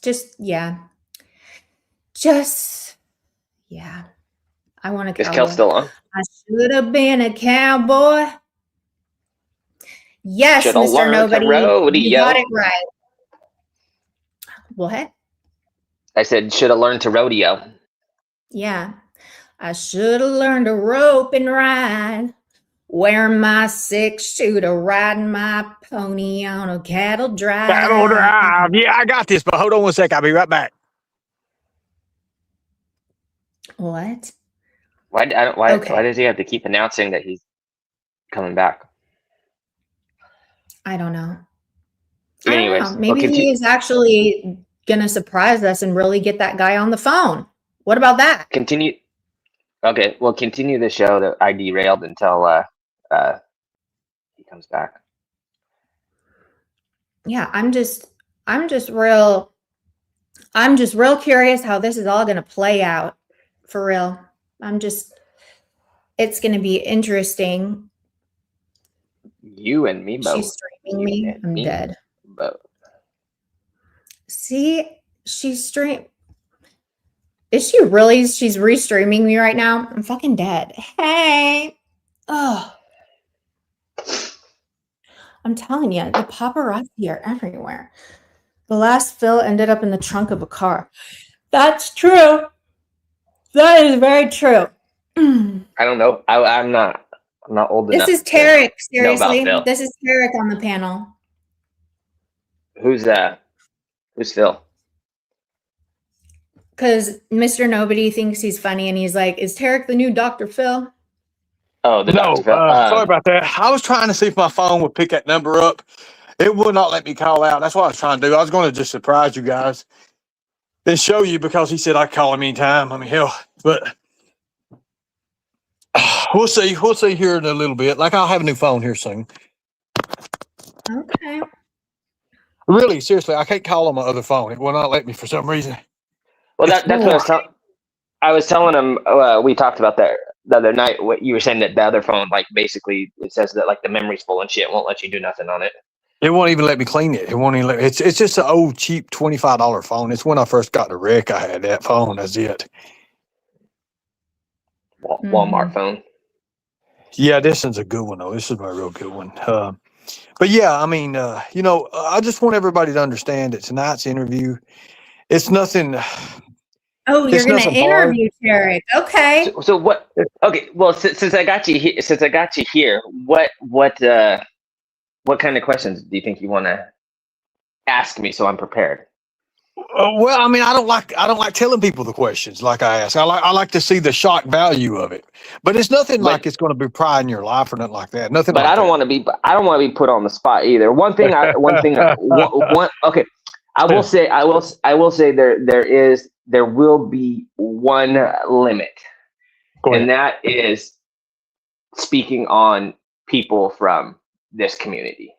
Just yeah. I want a cowboy. Is Kel still on? I should have been a cowboy. Yes, Mr. Nobody. You got it right. What? I said, should have learned to rodeo. Yeah. I should have learned to rope and ride. Wear my 6-shooter, riding my pony on a cattle drive. Yeah, I got this, but hold on one sec. I'll be right back. What? Why does he have to keep announcing that he's coming back? I don't know. Anyways, maybe he is actually gonna surprise us and really get that guy on the phone. What about that? Continue. Okay, we'll continue the show that I derailed until he comes back. Yeah, I'm just real curious how this is all gonna play out. For real. It's gonna be interesting. You and me both. She's streaming me. I'm dead. Both. See, Is she really? She's restreaming me right now. I'm fucking dead. Hey. Oh. I'm telling you, the paparazzi are everywhere. The last fill ended up in the trunk of a car. That's true. That is very true. I don't know. I'm not old This enough. is Tarek. know about Seriously, Phil. this is Tarek on the panel. Who's Phil? Because Mr. Nobody thinks he's funny, and he's like, "Is Tarek the new Dr. Phil?" Oh, the No, Dr. Phil. sorry about that. I was trying to see if my phone would pick that number up. It would not let me call out. That's what I was trying to do. I was going to just surprise you guys and show you because he said I could call him anytime. I mean, hell, but we'll see. We'll see here in a little bit. Like, I'll have a new phone here soon. Okay. Really, seriously, I can't call on my other phone. It will not let me for some reason. Well, that's what I was telling him. We talked about that the other night. What you were saying, that the other phone, like, basically it says that like the memory's full and shit, won't let you do nothing on it. It won't even let me clean it. It won't even let me. It's just an old cheap $25 phone. It's when I first got the wreck. I had that phone. That's it. Walmart phone. Yeah, this one's a good one though. This is my real good one. But yeah, I mean, I just want everybody to understand that tonight's interview, it's nothing. Oh, you're going to interview Tarek. Okay. So what? Okay. Well, since I got you here, what kind of questions do you think you want to ask me so I'm prepared? Well, I mean, I don't like telling people the questions like I ask. I like to see the shock value of it, but it's nothing like it's going to be prying your life or nothing like that. Nothing. But like I don't want to be. I don't want to be put on the spot either. One thing. Okay. I will say there will be one limit, and that is speaking on people from this community.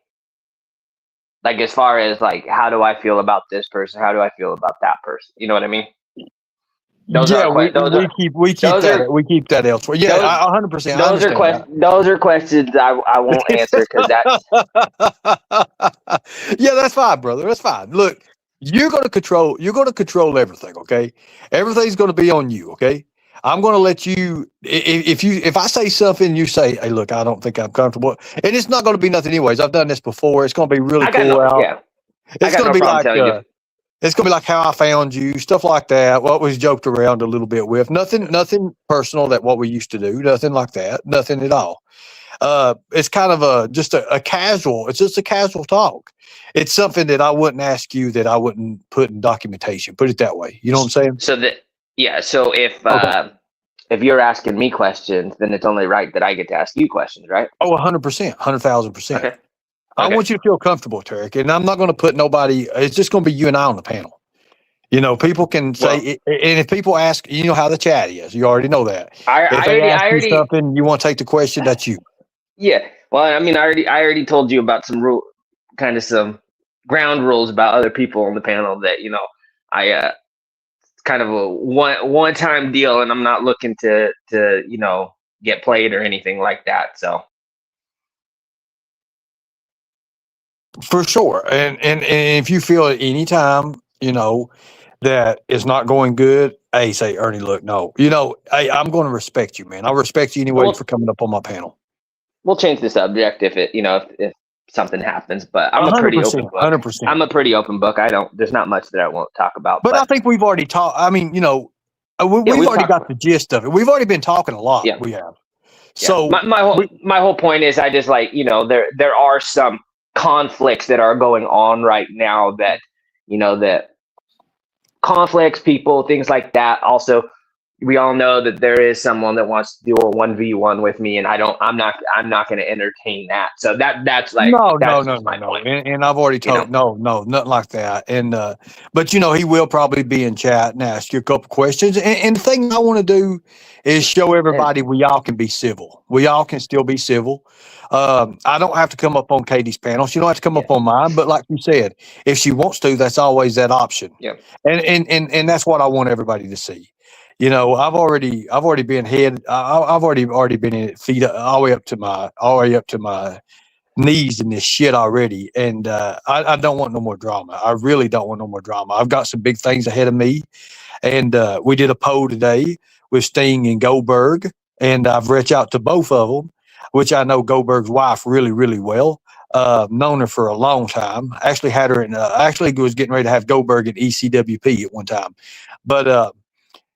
Like, as far as like, how do I feel about this person? How do I feel about that person? You know what I mean? We keep that elsewhere. Yeah, 100%. Those are questions I won't answer because that's. Yeah, that's fine, brother. That's fine. Look, you're going to control everything. Okay, everything's going to be on you. Okay, I'm going to let you. If I say something, you say, "Hey, look, I don't think I'm comfortable," and it's not going to be nothing anyways. I've done this before. It's going to be really cool. It's going to be like. It's going to be like how I found you, stuff like that. What was joked around a little bit with. Nothing personal that what we used to do. Nothing like that. Nothing at all. It's kind of just a casual. It's just a casual talk. It's something that I wouldn't ask you that I wouldn't put in documentation. Put it that way. You know what I'm saying? So if you're asking me questions, then it's only right that I get to ask you questions, right? Oh, 100%, 100,000%. Okay. I want you to feel comfortable, Tarek, and I'm not going to put nobody. It's just going to be you and I on the panel. You know, people can say, and if people ask, you know how the chat is. You already know that. If they ask you something, you want to take the question. That's you. Yeah. Well, I mean, I already told you about some some ground rules about other people on the panel that it's kind of a one-time deal, and I'm not looking to get played or anything like that. So. For sure. And if you feel at any time, that it's not going good, hey, say, Ernie, look, no. Hey, I'm going to respect you, man. I respect you anyway for coming up on my panel. We'll change the subject if something happens, but I'm a pretty open book. 100%. I'm a pretty open book. There's not much that I won't talk about. But I think we've already talked. I mean, we've already got the gist of it. We've already been talking a lot. Yeah. We have. Yeah. So my whole point is I just there are some conflicts that are going on right now that that conflicts, people, things like that. Also, we all know that there is someone that wants to do a 1v1 with me, and I'm not going to entertain that. So that's like no. And I've already told no, nothing like that. And but he will probably be in chat and ask you a couple questions. And the thing I want to do is show everybody we all can be civil. We all can still be civil. I don't have to come up on Katie's panel. She don't have to come up on mine. But like you said, if she wants to, that's always that option. Yeah. And that's what I want everybody to see. I've already been I've already been in it, feet all the way up to my knees in this shit already. And I don't want no more drama. I really don't want no more drama. I've got some big things ahead of me. And we did a poll today with Sting and Goldberg, and I've reached out to both of them, which I know Goldberg's wife really, really well. Known her for a long time. Actually had her in. Actually was getting ready to have Goldberg in ECWP at one time, but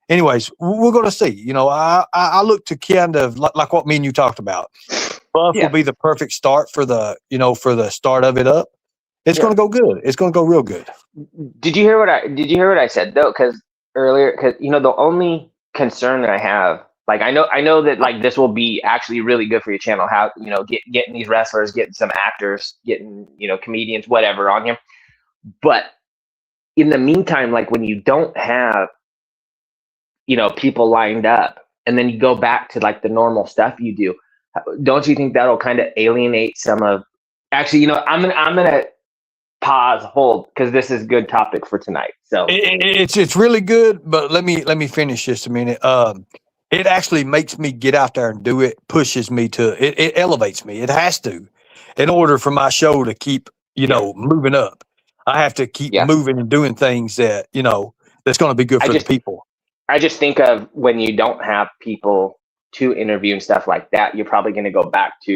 anyways, we're going to see. You know, I look to kind of like what me and you talked about. Buff will be the perfect start for the, you know, for the start of it up. It's going to go good. It's going to go real good. Did you hear what I said though? Because earlier, you know, the only concern that I have, like, I know that like this will be actually really good for your channel. How, you know, getting these wrestlers, getting some actors, getting, you know, comedians, whatever on here. But in the meantime, like when you don't have, you know, people lined up, and then you go back to like the normal stuff you do, don't you think that'll kind of alienate some of? Actually, you know, I'm gonna pause, hold, because this is a good topic for tonight. So it's really good, but let me finish just a minute. It actually makes me get out there and do it, pushes me to it elevates me. It has to, in order for my show to keep, you know, moving up. I have to keep moving and doing things that, you know, that's going to be good for the people. I just think of when you don't have people to interview and stuff like that, you're probably going to go back to,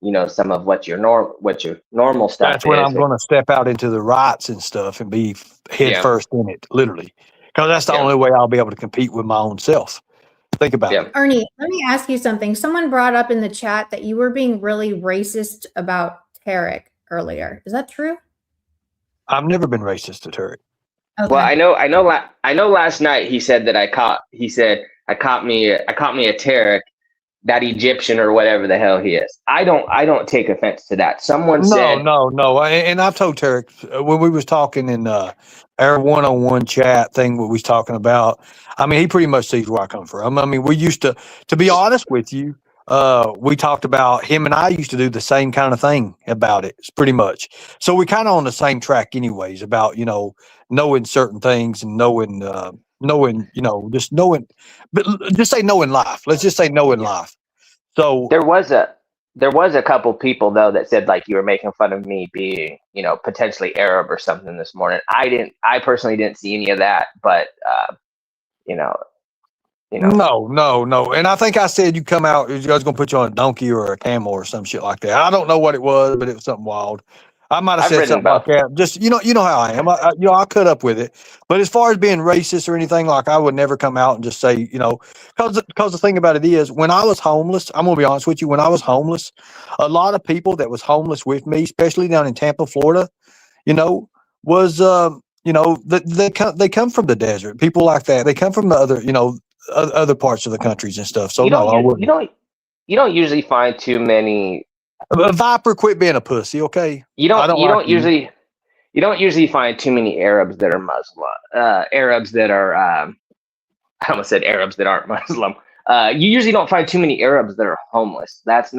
you know, some of what your normal stuff. That's when I'm going to step out into the rights and stuff and be head first in it, literally, because that's the only way I'll be able to compete with my own self. Think about it. Ernie, let me ask you something. Someone brought up in the chat that you were being really racist about Tarek earlier. Is that true? I've never been racist to Tarek. Okay. Well, I know last night he said that I caught me a Tarek, that Egyptian or whatever the hell he is. I don't take offense to that. Someone said no. And I've told Tarek when we was talking in our one-on-one chat thing, what we was talking about. I mean, he pretty much sees where I come from. I mean, we used to be honest with you, we talked about, him and I used to do the same kind of thing about it, pretty much. So we kind of on the same track anyways, about, you know, knowing certain things and knowing, you know, just knowing, but just say knowing life. Let's just say knowing life. So there was a couple people though that said like you were making fun of me being, you know, potentially Arab or something this morning. I personally didn't see any of that, but you know. No. And I think I said you come out, you guys gonna put you on a donkey or a camel or some shit like that. I don't know what it was, but it was something wild. I might have said something like that. Just, you know how I am. I cut up with it. But as far as being racist or anything, like, I would never come out and just say, you know, because the thing about it is, when I was homeless, I'm gonna be honest with you, when I was homeless, a lot of people that was homeless with me, especially down in Tampa, Florida, you know, was you know, they come from the desert. People like that. They come from the other, you know, other parts of the countries and stuff. So you don't usually find too many. Viper, quit being a pussy, okay? You don't usually find too many Arabs that are Muslim. Arabs that are I almost said Arabs that aren't Muslim. You usually don't find too many Arabs that are homeless. That's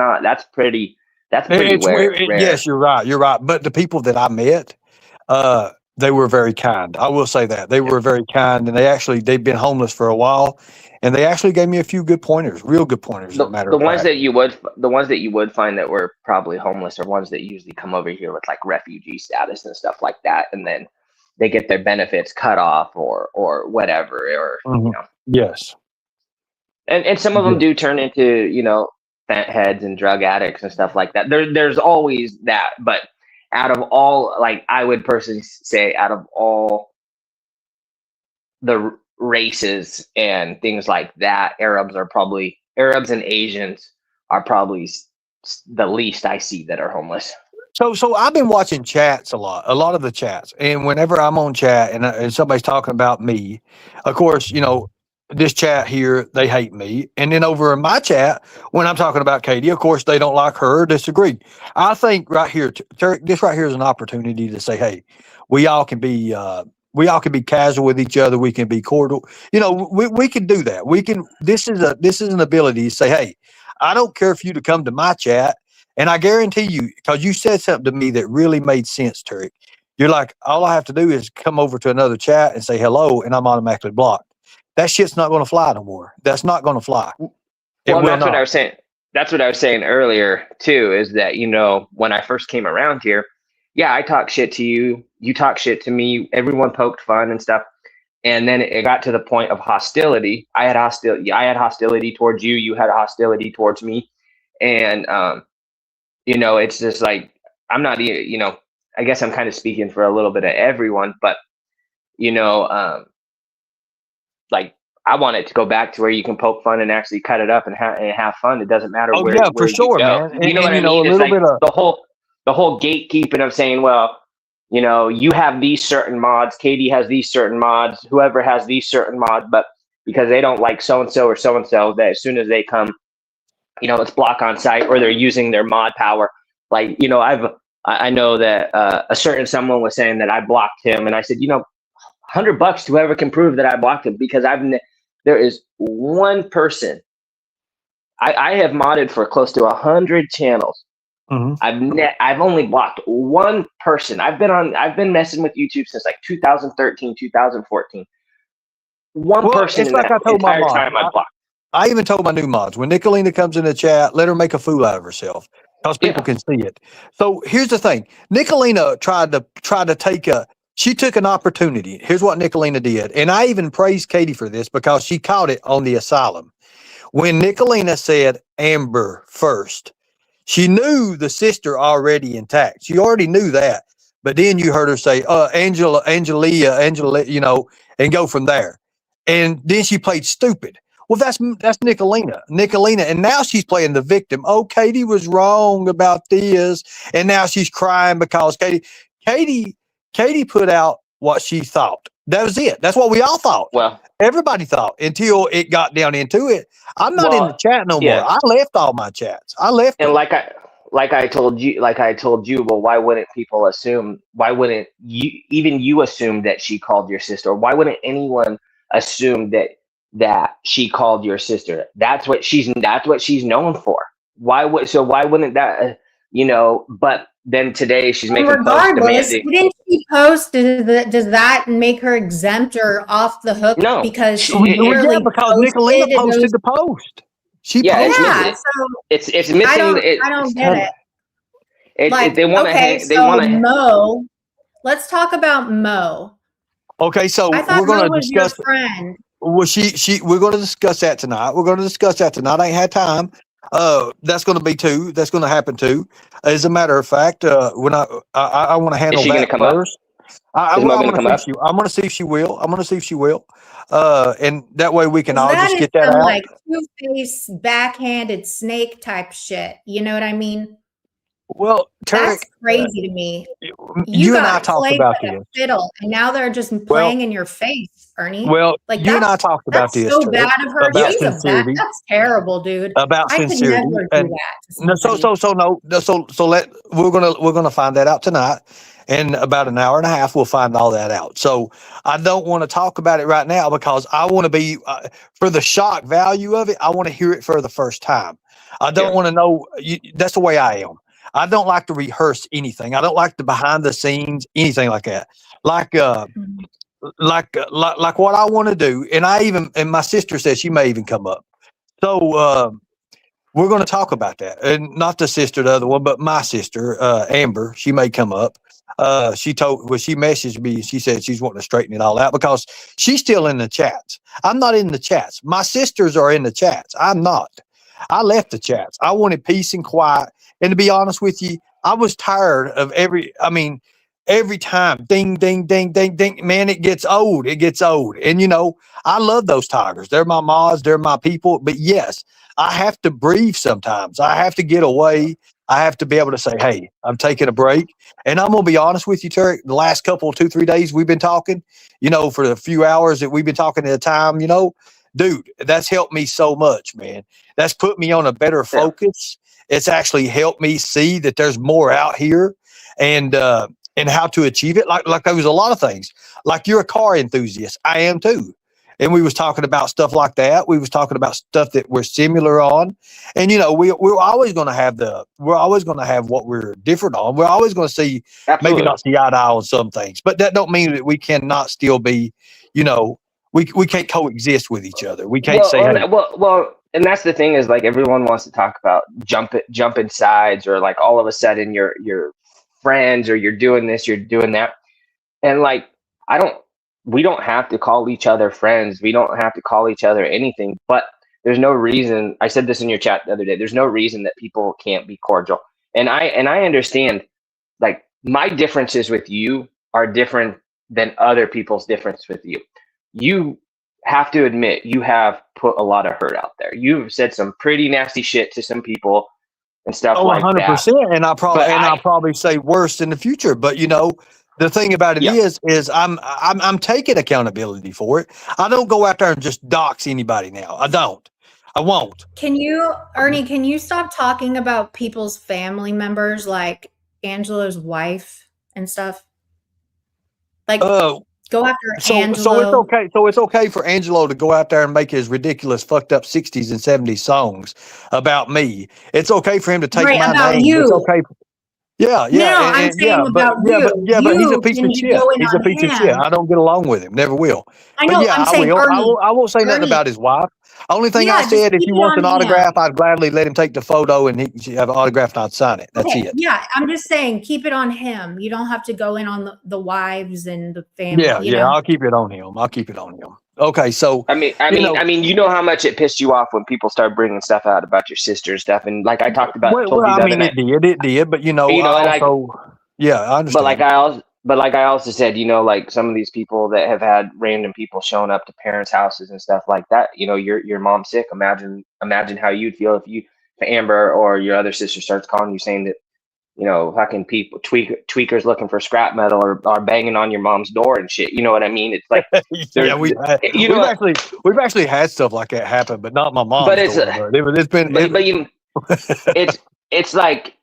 pretty rare. Yes, you're right. But the people that I met, they were very kind. I will say that they were very kind, and they've been homeless for a while, and they actually gave me a few good pointers, real good pointers. The ones that you would find that were probably homeless are ones that usually come over here with like refugee status and stuff like that, and then they get their benefits cut off or whatever, or you know. Yes. And some of them do turn into, you know, fat heads and drug addicts and stuff like that. There's always that, but out of all, like, I would personally say, out of all the races and things like that, Arabs and Asians are probably the least I see that are homeless. So I've been watching chats a lot of the chats, and whenever I'm on chat and somebody's talking about me, of course, you know, this chat here, they hate me. And then over in my chat, when I'm talking about Katie, of course, they don't like her or disagree. I think right here, this right here is an opportunity to say, hey, we all can be casual with each other. We can be cordial. You know, we can do that. This is an ability to say, hey, I don't care for you to come to my chat. And I guarantee you, because you said something to me that really made sense, Tarek. You're like, all I have to do is come over to another chat and say hello, and I'm automatically blocked. That shit's not going to fly no more. That's not going to fly. Well, that's what I was saying. That's what I was saying earlier too, is that, you know, when I first came around here, yeah, I talk shit to you. You talk shit to me. Everyone poked fun and stuff. And then it got to the point of hostility. I had hostility towards you. You had hostility towards me. And, you know, it's just like, I'm not, you know, I guess I'm kind of speaking for a little bit of everyone, but, you know, like, I want it to go back to where you can poke fun and actually cut it up and have fun. It doesn't matter Oh where yeah, where for sure, you go. man. You know what I you know, mean? a It's little like bit of the whole gatekeeping of saying, well, you know, you have these certain mods, Katie has these certain mods, whoever has these certain mods, but because they don't like so and so or so and so, that as soon as they come, you know, it's block on site or they're using their mod power. Like, you know, I know that a certain someone was saying that I blocked him, and I said, you know, $100 to whoever can prove that I blocked him, because there is one person. I have modded for close to 100 channels. I've only blocked one person. I've been messing with YouTube since like 2013, 2014. One person it's in like that I told my entire mom. time I blocked. I even told my new mods, when Nicolina comes in the chat, let her make a fool out of herself, because people can see it. So here's the thing. Nicolina tried to take she took an opportunity. Here's what Nicolina did. And I even praised Katie for this, because she caught it on the asylum. When Nicolina said Amber first, she knew the sister already intact. She already knew that. But then you heard her say, Angelia, you know, and go from there. And then she played stupid. Well, that's Nicolina. And now she's playing the victim. Oh, Katie was wrong about this. And now she's crying because Katie put out what she thought. That was it. That's what we all thought. Well, everybody thought, until it got down into it. I'm not in the chat no more. I left all my chats. I left and them. like I told you, well, why wouldn't people assume? Why wouldn't you assume that she called your sister? Or why wouldn't anyone assume that she called your sister? That's what she's known for. Why wouldn't that, you know? But then today she's making regardless, didn't she post? Does that make her exempt or off the hook? No, because because Nicolina posted the post. She posted it. So it's missing. I don't get it. They want to. Mo. Let's talk about Mo. Okay, so we're going to discuss. Your friend. Well, we're going to discuss that tonight. I ain't had time. That's going to be too. That's going to happen too. As a matter of fact, when I want to handle that first. I'm going to see if she will. And that way we can all just get that out. Like two-face, backhanded snake type shit. You know what I mean? Well, Tarek, that's crazy to me. You and I talked about this. Fiddle, and now they're just playing in your face, Ernie. Well, like you and I talked about this. So bad of her. That's terrible, dude. About sincerity. I could never do that. We're gonna find that out tonight. In about an hour and a half, we'll find all that out. So I don't want to talk about it right now, because I want to be for the shock value of it. I want to hear it for the first time. I don't want to know. That's the way I am. I don't like to rehearse anything. I don't like the behind the scenes, anything like that. Like what I want to do. And my sister says she may even come up. So we're going to talk about that. And not the sister, the other one, but my sister, Amber, she may come up. She messaged me. She said she's wanting to straighten it all out, because she's still in the chats. I'm not in the chats. My sisters are in the chats. I'm not. I left the chats. I wanted peace and quiet. And to be honest with you, I was tired of every time, ding, ding, ding, ding, ding. Man, it gets old. And, you know, I love those tigers. They're my mods. They're my people. But yes, I have to breathe sometimes. I have to get away. I have to be able to say, hey, I'm taking a break. And I'm going to be honest with you, Tarek, the last 2-3 days we've been talking, you know, for the few hours that we've been talking at a time, you know, dude, that's helped me so much, man. That's put me on a better focus. It's actually helped me see that there's more out here, and how to achieve it. Like there was a lot of things. Like, you're a car enthusiast. I am too. And we was talking about stuff like that. We was talking about stuff that we're similar on. And, you know, we're always going to have what we're different on. We're always going to see, maybe not see eye to eye on some things, but that don't mean that we cannot still be, you know, we can't coexist with each other. We can't and that's the thing, is like, everyone wants to talk about jumping sides, or like all of a sudden you're friends, or you're doing this, you're doing that. And like, we don't have to call each other friends. We don't have to call each other anything, but there's no reason. I said this in your chat the other day. There's no reason that people can't be cordial. And I understand, like, my differences with you are different than other people's difference with you. have to admit you have put a lot of hurt out there. You've said some pretty nasty shit to some people and stuff like that. 100%. And I'll probably say worse in the future. But you know, the thing about it is I'm taking accountability for it. I don't go out there and just dox anybody now. I won't. Can you, Ernie, can you stop talking about people's family members like Angelo's wife and stuff? Like, go after Angelo. So it's okay. So it's okay for Angelo to go out there and make his ridiculous, fucked up 60s and 70s songs about me. It's okay for him to take my name. You. It's okay. Yeah. No, I'm saying about you. But he's a piece of shit. He's a piece of shit. I don't get along with him. Never will. I know. But I won't say nothing about his wife. Only thing I said, if he wants an autograph, I'd gladly let him take the photo and he should have an autograph and I'd sign it. That's it. Yeah, I'm just saying, keep it on him. You don't have to go in on the wives and the family. Yeah, I'll keep it on him. Okay, so I mean, you know how much it pissed you off when people start bringing stuff out about your sister and stuff, and like I talked about. It did, but I understand. But like I also said, you know, like some of these people that have had random people showing up to parents' houses and stuff like that. You know, your mom's sick. Imagine how you'd feel if Amber or your other sister starts calling you saying that, you know, fucking people tweakers looking for scrap metal or are banging on your mom's door and shit. You know what I mean? It's like we've actually had stuff like that happen, but not my mom. But it's like,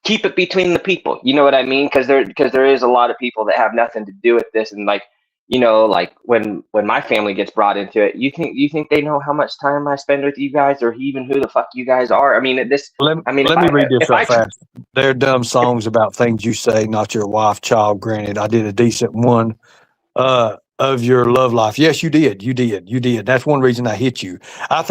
keep it between the people. You know what I mean? Because there is a lot of people that have nothing to do with this, and like, you know, like when my family gets brought into it, you think they know how much time I spend with you guys, or even who the fuck you guys are? I mean, let me read this real fast. They're dumb songs about things you say, not your wife, child. Granted, I did a decent one of your love life. Yes, you did. That's one reason I hit you. Let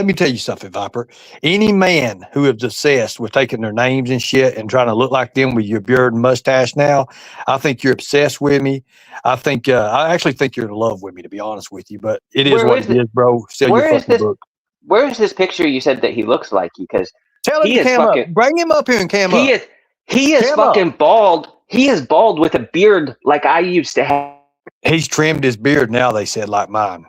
me tell you something, Viper. Any man who is obsessed with taking their names and shit and trying to look like them with your beard and mustache now, I think you're obsessed with me. I actually think you're in love with me, to be honest with you, but it is what it is, bro. Sell your fucking book. Where is this picture you said that he looks like you? Because tell him to cam up. Bring him up here and cam up. He is fucking bald. He is bald with a beard like I used to have. He's trimmed his beard now, they said, like mine.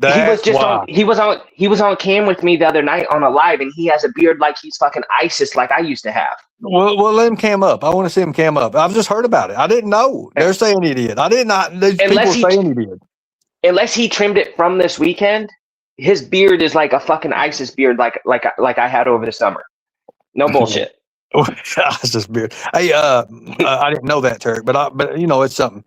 He was on cam with me the other night on a live, and he has a beard like he's fucking ISIS like I used to have. Well, let him cam up. I want to see him cam up. I've just heard about it. I didn't know. They're saying he did. I did not. There's people saying he did. Unless he trimmed it from this weekend, his beard is like a fucking ISIS beard like I had over the summer. No bullshit. It's just beard. Hey, I didn't know that, Turk, but you know, it's something.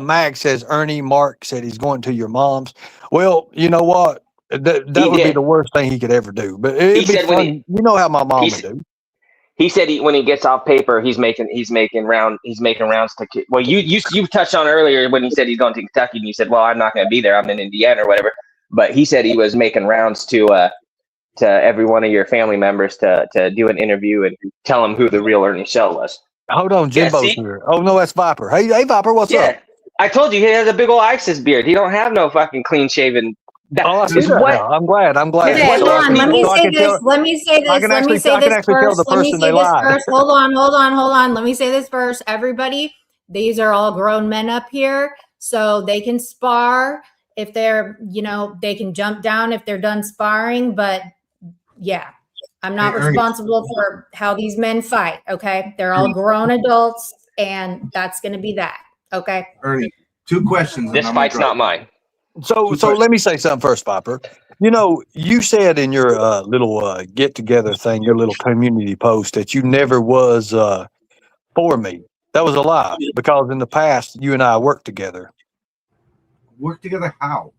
Mag says Ernie Mark said he's going to your mom's. Well, you know what? That would be the worst thing he could ever do. But it'd be fun. You know how my mom would do. He said when he gets off paper, he's making rounds to. Well, you touched on earlier when he said he's going to Kentucky, and you said, "Well, I'm not going to be there. I'm in Indiana or whatever." But he said he was making rounds to every one of your family members to do an interview and tell them who the real Ernie Shell was. Hold on, Jimbo's here. Oh no, that's Viper. Hey Viper, what's up? I told you he has a big old ISIS beard. He don't have no fucking clean shaven. I see that now. I'm glad. Okay, hold on. Let me say this. I can actually tell the person they lied. Hold on. Let me say this first. Everybody, these are all grown men up here, so they can spar if they're, they can jump down if they're done sparring, but yeah, I'm not responsible for how these men fight. Okay. They're all grown adults, and that's going to be that. Okay. Ernie, 2 questions. This fight's not mine. So let me say something first, Viper. You said in your little get together thing, your little community post, that you never was for me. That was a lie, because in the past you and I worked together. Work together how?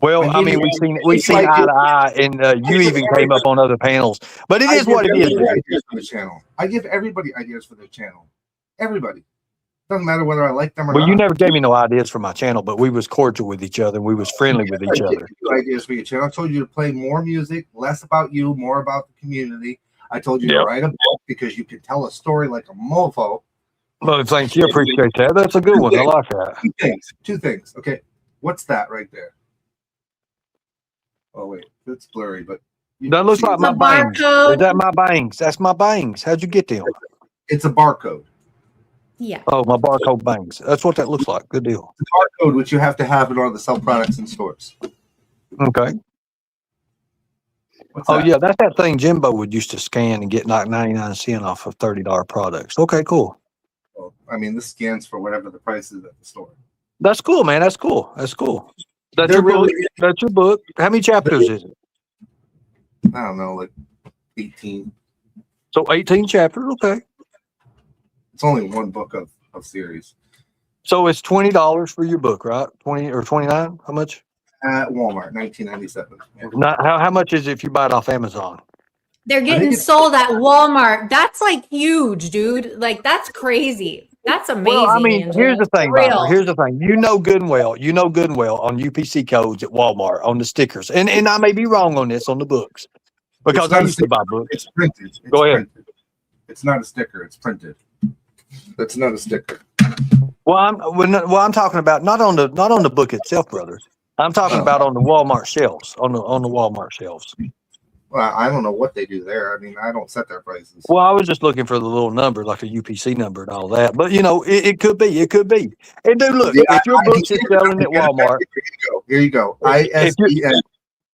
Well, I mean, we've seen eye to eye, and you even came up on other panels. But it is what it is. Ideas for the channel. I give everybody ideas for their channel. Everybody. Doesn't matter whether I like them or not. Well, you never gave me no ideas for my channel, but we was cordial with each other, and we was friendly with each other. Ideas for your channel. I told you to play more music, less about you, more about the community. I told you to write a book because you can tell a story like a mofo. Well, thank you. Appreciate that. That's a good one. I like that. Two things. Okay. What's that right there? Oh, wait. It's blurry, but... That looks like my bangs. Is that my bangs? That's my bangs. How'd you get them? It's a barcode. Yeah. Oh, my barcode bangs. That's what that looks like. Good deal. The barcode, which you have to have in order to sell products in stores. Okay. What's Oh that? yeah, that's that thing Jimbo would used to scan and get like 99 cents off of $30 products. Okay, cool. Well, I mean, this scans for whatever the price is at the store. That's cool, man. That's cool. That's cool. That's They're your book. really- That's your book. How many chapters is it? I don't know, like 18. So 18 chapters. Okay. It's only one book of series. So it's $20 for your book, right? 20 or 29? How much? At Walmart, 1997. Yeah. Not how much is it if you buy it off Amazon? They're getting it's- sold at Walmart. That's like huge, dude. Like that's crazy. That's amazing. Well, I mean, Angela. here's the thing, For real. Viper. Here's the thing. You know good and well on UPC codes at Walmart on the stickers. And I may be wrong on this on the books. Because It's I not a used to buy books. It's printed. It's Go ahead. Printed. It's not a sticker. It's printed. That's not a sticker. Well, I'm talking about not on the book itself, brother. I'm talking Oh. about on the Walmart shelves, on the Walmart shelves. Well, I don't know what they do there. I mean, I don't set their prices. Well, I was just looking for the little number, like a UPC number and all that. But you know, it could be. And dude, look, Yeah, if your books is selling at Walmart, Here you go. If you're- ISBN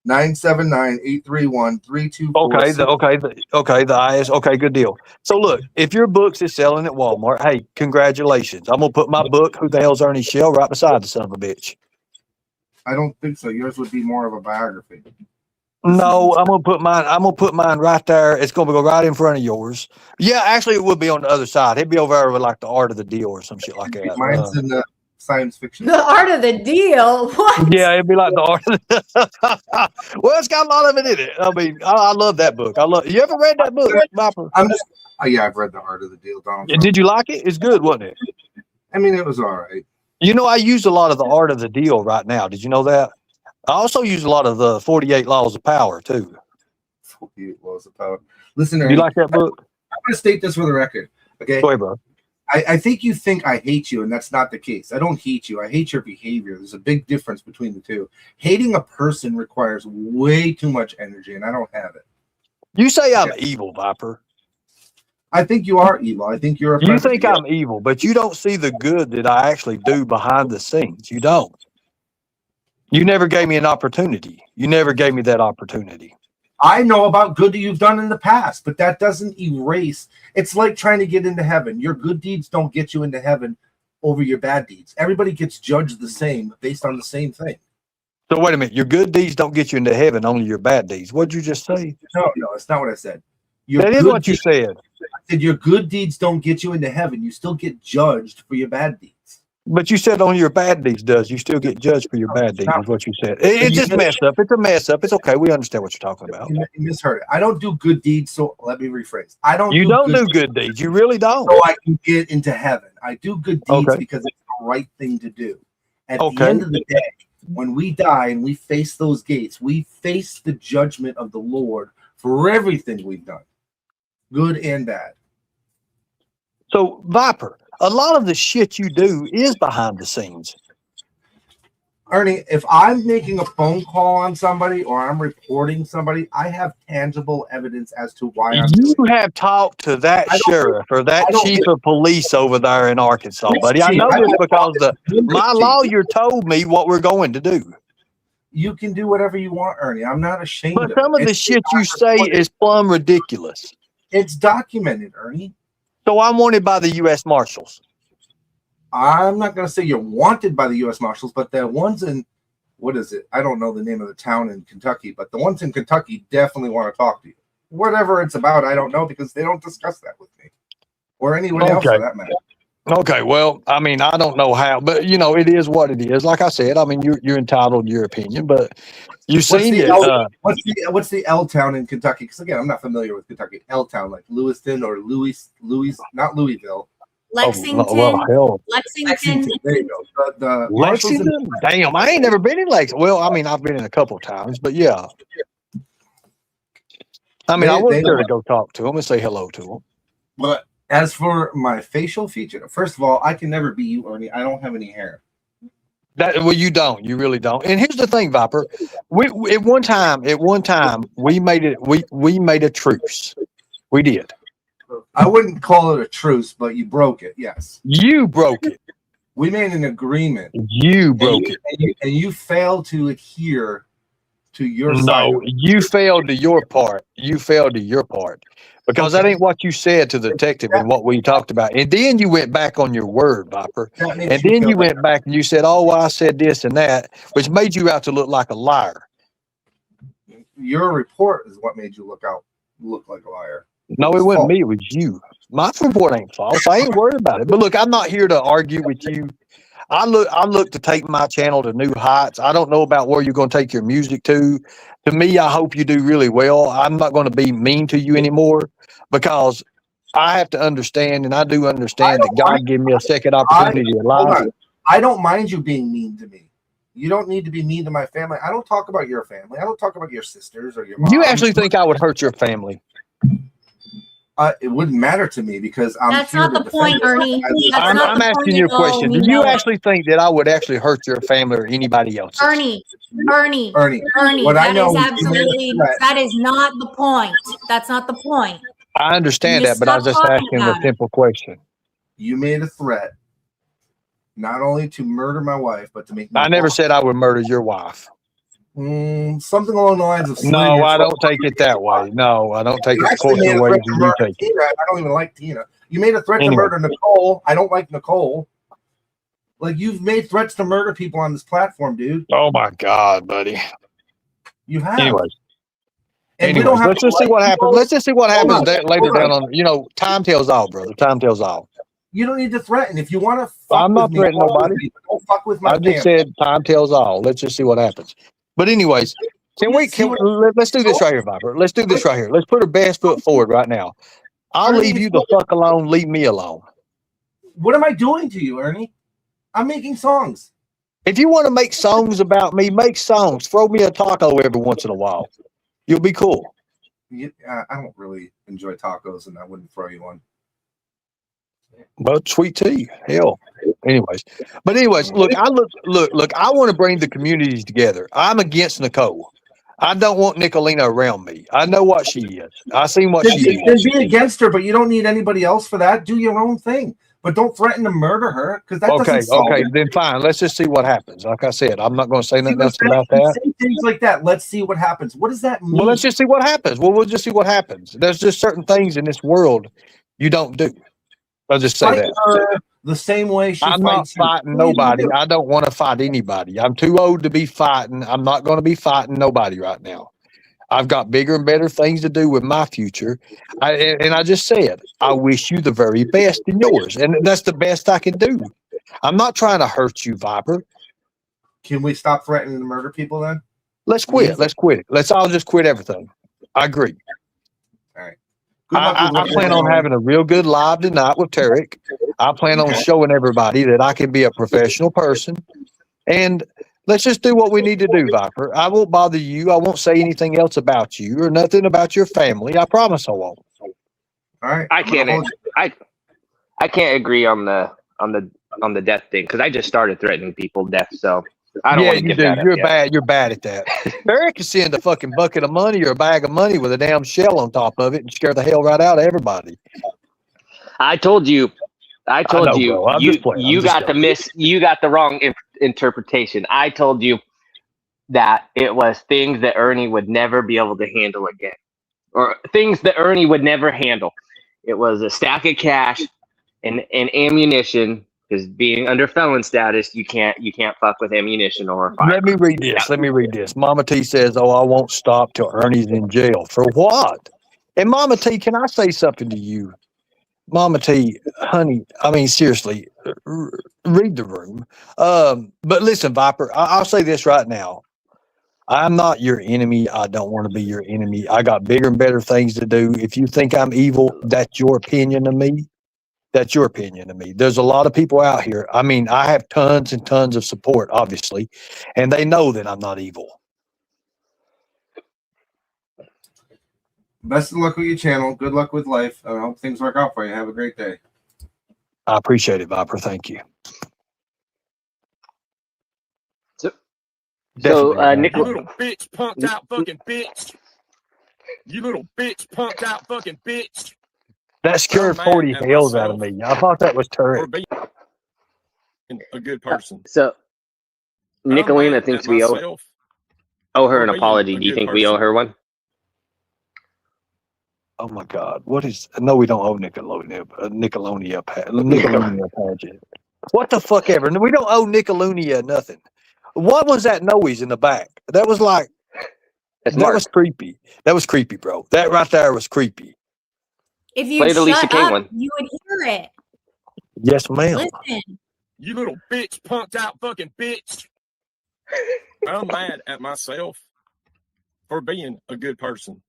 979-831-3246. okay, the IS, okay, good deal. So look, if your books is selling at Walmart, hey, congratulations. I'm gonna put my book, Who the Hell's Ernie Shell, right beside the son of a bitch. I don't think so. Yours would be more of a biography. No, I'm gonna put mine right there. It's gonna go right in front of yours. Yeah, actually, it would be on the other side. It'd be over there with like the Art of the Deal or some shit like that. Mine's in the science fiction. The art of the deal. What? Yeah, it'd be like the Art of the Well, it's got a lot of it in it. I mean, I love that book. You ever read that book, Viper? Yeah, I've read The Art of the Deal, Donald Trump. Did you like it? It's good, wasn't it? I mean, it was all right. You know, I use a lot of the Art of the Deal right now. Did you know that? I also use a lot of the 48 Laws of Power too. 48 Laws of Power. Listen, You Ernie, like that book? I'm going to state this for the record. Okay. Go ahead, bro. I think you think I hate you, and that's not the case. I don't hate you. I hate your behavior. There's a big difference between the two. Hating a person requires way too much energy, and I don't have it. You say I'm evil, Viper. I think you are evil. I think you're a You friend think of the I'm evil, but you don't see the good that I actually do behind the scenes. You don't. You never gave me an opportunity. You never gave me that opportunity. I know about good that you've done in the past, but that doesn't erase. It's like trying to get into heaven. Your good deeds don't get you into heaven over your bad deeds. Everybody gets judged the same based on the same thing. So wait a minute. Your good deeds don't get you into heaven, only your bad deeds. What'd you just say? No, that's not what I said. Your That is good what you deeds- said. I said your good deeds don't get you into heaven. You still get judged for your bad deeds. But you said only your bad deeds does. You still get judged for your bad deeds, is what you said. It's just messed up. It's a mess up. It's okay. We understand what you're talking about. You misheard it. I don't do good deeds, so let me rephrase. I don't. You don't do deeds good deeds. You really don't. so I can get into heaven. I do good deeds Okay. because it's the right thing to do. At Okay. the end of the day, when we die and we face those gates, we face the judgment of the Lord for everything we've done, good and bad. So, Viper, a lot of the shit you do is behind the scenes. Ernie, if I'm making a phone call on somebody or I'm reporting somebody, I have tangible evidence as to why I'm doing You it. have talked to that I don't- sheriff or that I don't- chief of police over there in Arkansas, Which buddy. I chief? know I this don't- because my Chief, lawyer told me what we're going to do. You can do whatever you want, Ernie. I'm not ashamed But of some it. of the shit you say is plumb ridiculous. It's documented, Ernie. So I'm wanted by the U.S. Marshals. I'm not going to say you're wanted by the U.S. Marshals, but the ones in, what is it? I don't know the name of the town in Kentucky, but the ones in Kentucky definitely want to talk to you. Whatever it's about, I don't know because they don't discuss that with me or anyone else Okay. for that matter. Okay, well, I mean, I don't know how, but you know, it is what it is. Like I said, I mean, you're entitled to your opinion, but you've seen the it. L- What's the L town in Kentucky? Because again, I'm not familiar with Kentucky. L town, like Lewiston or Louis, not Louisville. Lexington. well, hell, Lexington. There you go. The Marshals in- Lexington. Damn, I ain't never been in Lexington. Well, I mean, I've been in a couple of times, but yeah. I mean, I was They- there to go talk to them and say hello to them. But as for my facial feature, first of all, I can never be you, Ernie. I don't have any hair. Well, you don't. You really don't. And here's the thing, Viper. We at one time we made it. We made a truce. We did. I wouldn't call it a truce, but you broke it. Yes, You broke it. we made an agreement. You broke it. And you failed to adhere to your side. No, you failed to your part. You failed to your part because that ain't what you said to the detective and what we talked about. And then you went back on your word, Viper. That makes And then feel you better. went back and you said, "Oh, well, I said this and that," which made you out to look like a liar. Your report is what made you look like a liar. No, it wasn't me. It was you. My report ain't false. I ain't worried about it. But look, I'm not here to argue with you. I look to take my channel to new heights. I don't know about where you're going to take your music to. To me, I hope you do really well. I'm not going to be mean to you anymore because I have to understand, and I do understand that God gave me a second opportunity in life. I don't mind you being mean to me. You don't need to be mean to my family. I don't talk about your family. I don't talk about your sisters or your mom. You actually think I would hurt your family? It wouldn't matter to me because I'm. That's not the point, Ernie. I'm asking you a question. Do you actually think that I would actually hurt your family or anybody else? Ernie. What I know That is not the point. That's not the point. I understand that, but I was just asking a simple question. You made a threat, not only to murder my wife, but to make me. I never said I would murder your wife. Something along the lines of. No, I don't take it that way. No, I don't take it the way you take it. I don't even like Tina. You made a threat to murder Nicole. I don't like Nicole. Like, you've made threats to murder people on this platform, dude. Oh my God, buddy. You have. Anyways, let's just see what happens. Let's just see what happens later down on. Time tells all, brother. Time tells all. You don't need to threaten. If you want to, I'm not threatening nobody. Don't fuck with my. I just said time tells all. Let's just see what happens. But anyways, let's do this right here, Viper. Let's do this right here. Let's put our best foot forward right now. I'll leave you the fuck alone. Leave me alone. What am I doing to you, Ernie? I'm making songs. If you want to make songs about me, make songs. Throw me a taco every once in a while. You'll be cool. I don't really enjoy tacos, and I wouldn't throw you one. But sweet tea, hell. Anyways, look, I want to bring the communities together. I'm against Nicole. I don't want Nicolina around me. I know what she is. I seen what she is. Then be against her, but you don't need anybody else for that. Do your own thing, but don't threaten to murder her because that doesn't solve it. Then fine. Let's just see what happens. Like I said, I'm not going to say nothing else about that. Say things like that. Let's see what happens. What does that mean? Well, let's just see what happens. Well, we'll just see what happens. There's just certain things in this world you don't do. I'll just say that. The same way I'm not fighting nobody. I don't want to fight anybody. I'm too old to be fighting. I'm not going to be fighting nobody right now. I've got bigger and better things to do with my future. And I just said, I wish you the very best in yours. And that's the best I can do. I'm not trying to hurt you, Viper. Can we stop threatening to murder people then? Let's quit. Let's quit it. Let's all just quit everything. I agree. All right. I plan on having a real good live tonight with Tarek. I plan on showing everybody that I can be a professional person. And let's just do what we need to do, Viper. I won't bother you. I won't say anything else about you or nothing about your family. I promise I won't. All right. I can't agree on the death thing because I just started threatening people death. So I don't want to get that. You're bad at that. Eric can send a fucking bucket of money or a bag of money with a damn shell on top of it and scare the hell right out of everybody. I told you, you got the wrong interpretation. I told you that it was things that Ernie would never be able to handle again, or things that Ernie would never handle. It was a stack of cash and ammunition. Because being under felon status, you can't fuck with ammunition or fire. Let me read this. Mama T says, "Oh, I won't stop till Ernie's in jail." For what? And Mama T, can I say something to you? Mama T, honey, I mean, seriously, read the room. But listen, Viper, I'll say this right now. I'm not your enemy. I don't want to be your enemy. I got bigger and better things to do. If you think I'm evil, that's your opinion of me. That's your opinion of me. There's a lot of people out here. I mean, I have tons and tons of support, obviously, and they know that I'm not evil. Best of luck with your channel. Good luck with life. I hope things work out for you. Have a great day. I appreciate it, Viper. Thank you. So Nick, you little bitch, punked out fucking bitch. You little bitch, punked out fucking bitch. That scared I'm mad 40 at hells out of myself me. I thought that was for turret. being a good person. So I'm Nicolina mad thinks at we myself owe her for an being apology. a Do you good think we owe person. her one? Oh my God. What is, no, we don't owe Nickelodeon Nickelodeon pageant. What the fuck ever? We don't owe Nickelodeon nothing. What was that noise in the back? That was like, It's that Mark. was creepy. That was creepy, bro. That right there was creepy. If you Play the Lisa shut Kay up, one. you would hear it. Yes, ma'am. Listen. You little bitch, punked out fucking bitch. I'm mad at myself for being a good person.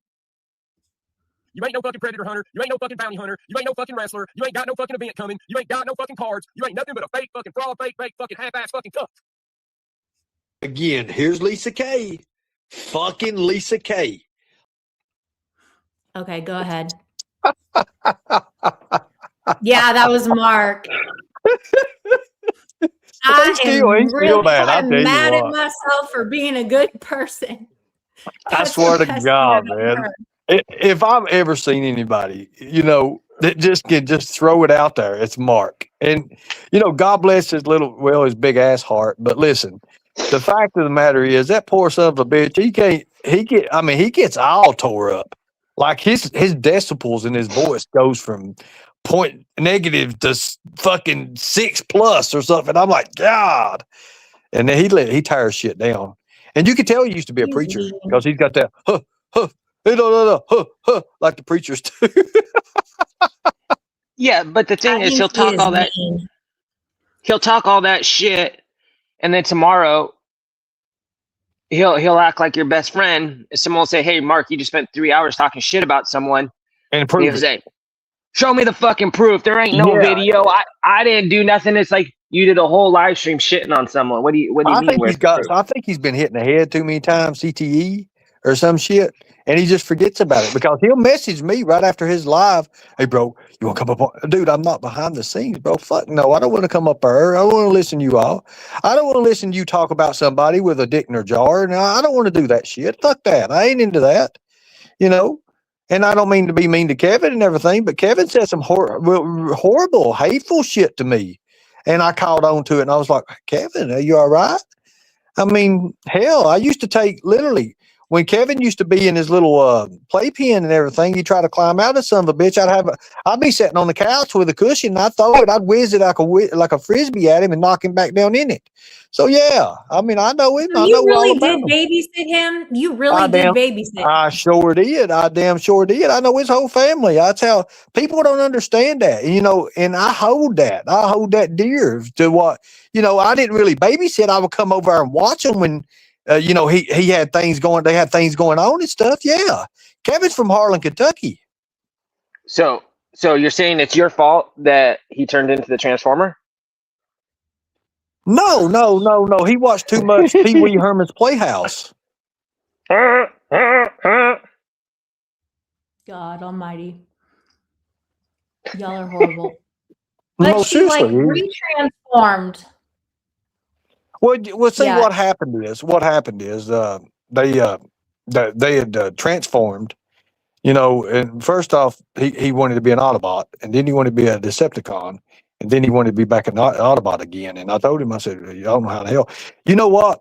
You ain't no fucking predator hunter. You ain't no fucking bounty hunter. You ain't no fucking wrestler. You ain't got no fucking event coming. You ain't got no fucking cards. You ain't nothing but a fake fucking fraud, fake fucking half-ass fucking cuck. Again, here's Lisa Kay. Fucking Lisa Kay. Okay, go ahead. Yeah, that was Mark. I am really mad. I tell you mad at what. myself for being a good person. I That's swear the to best God, thing I've man. heard. If I've ever seen anybody, that just can just throw it out there, it's Mark. And God bless his his big ass heart. But listen, the fact of the matter is that poor son of a bitch, he gets all tore up. Like his decibels in his voice goes from point negative to fucking 6+ or something. I'm like, God. And then he tears shit down. And you can tell he used to be a He's preacher mean. because he's got that like the preachers do. Yeah, but the thing I is, think he'll he talk is all that. mean. He'll talk all that shit, and then tomorrow he'll act like your best friend. Someone will say, "Hey, Mark, you just spent 3 hours talking shit about someone." And He'll prove it. say, "Show me the fucking proof. There ain't no Yeah. video. I didn't do nothing." It's like you did a whole live stream shitting on someone. What do you I mean? think Where's the proof? I think he's been hitting the head too many times, CTE or some shit, and he just forgets about it because he'll message me right after his live. Hey, bro, you want to come up on? Dude, I'm not behind the scenes, bro. Fuck no, I don't want to come up there. I don't want to listen to you all. I don't want to listen to you talk about somebody with a dick in their jar. No, I don't want to do that shit. Fuck that. I ain't into that. And I don't mean to be mean to Kevin and everything, but Kevin said some horrible, hateful shit to me. And I called on to it and I was like, Kevin, are you all right? I mean, hell, I used to take literally when Kevin used to be in his little playpen and everything, he tried to climb out of son of a bitch. I'd be sitting on the couch with a cushion and I'd throw it. I'd whiz it like a frisbee at him and knock him back down in it. So yeah, I mean, I know him. So I you know really all about did him. babysit him? You really did babysit I him? sure did. I damn sure did. I know his whole family. That's how people don't understand that, and I hold that. I hold that dear to what, I didn't really babysit. I would come over and watch him when, he had things going, they had things going on and stuff. Yeah. Kevin's from Harlan, Kentucky. So you're saying it's your fault that he turned into the Transformer? No. He watched too much Pee Wee Herman's Playhouse. God almighty. Y'all are horrible. No, But she like seriously. retransformed. Well, see, Yeah. what happened is they had transformed, and first off, he wanted to be an Autobot, and then he wanted to be a Decepticon, and then he wanted to be back an Autobot again. And I told him, I said, I don't know how the hell. You know what?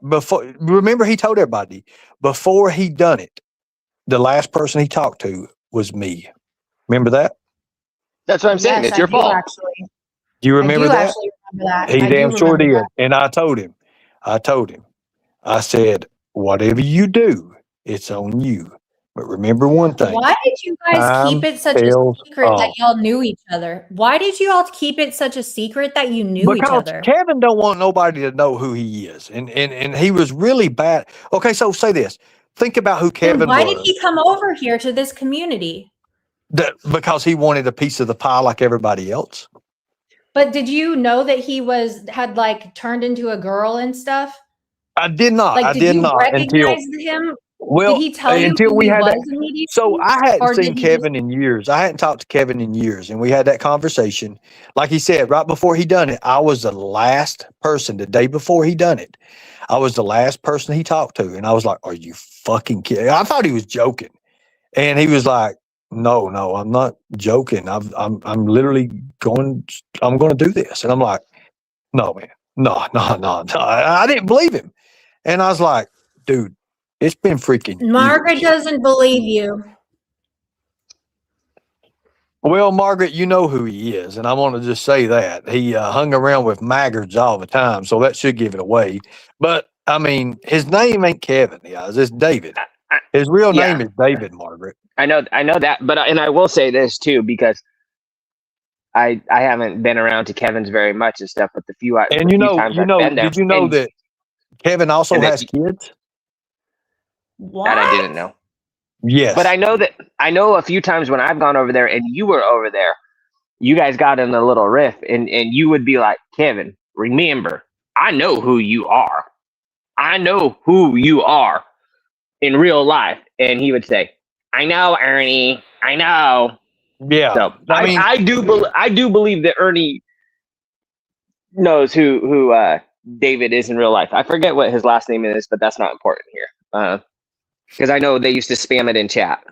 Remember, he told everybody before he done it, the last person he talked to was me. Remember that? That's what I'm saying. Yes, It's your I do fault. actually. Do you remember I do that? actually remember that. He I do damn sure remember did. that. And I told him, I said, whatever you do, it's on you. But remember one thing. Why did you guys keep it such a secret that y'all knew each other? Why did you all keep it such a secret that you knew each other? Kevin don't want nobody to know who he is. And he was really bad. Okay, so say this. Think about who Kevin Then why was. did he come over here to this community? Because he wanted a piece of the pie like everybody else. But did you know that he had like turned into a girl and stuff? I did not. Like, I did did you not recognize him? Well, did he tell you until who we he had was that. immediately? So I hadn't Or seen did he Kevin in years. I hadn't talked to Kevin in years, and we had that conversation. Like he said, right before he done it, I was the last person. The day before he done it, I was the last person he talked to, and I was like, "Are you fucking kidding?" I thought he was joking, and he was like, no, I'm not joking. I'm literally going. I'm going to do this, and I'm like, no, man, no. I didn't believe him, and I was like, dude, it's been freaking Margaret years. doesn't believe you. Well, Margaret, you know who he is, and I want to just say that he hung around with maggards all the time, so that should give it away. But I mean, his name ain't Kevin, guys. It's David. His real name is David, Margaret. I know that, but and I will say this too, because I haven't been around to Kevin's very much and stuff, but the few times I've been there, did you know that Kevin also has kids? What? That I didn't know. Yes. But I know a few times when I've gone over there and you were over there, you guys got in a little riff and you would be like, Kevin, remember, I know who you are. I know who you are in real life. And he would say, I know, Ernie. I know. Yeah. So I do believe that Ernie knows who David is in real life. I forget what his last name is, but that's not important here. Because I know they used to spam it in chat.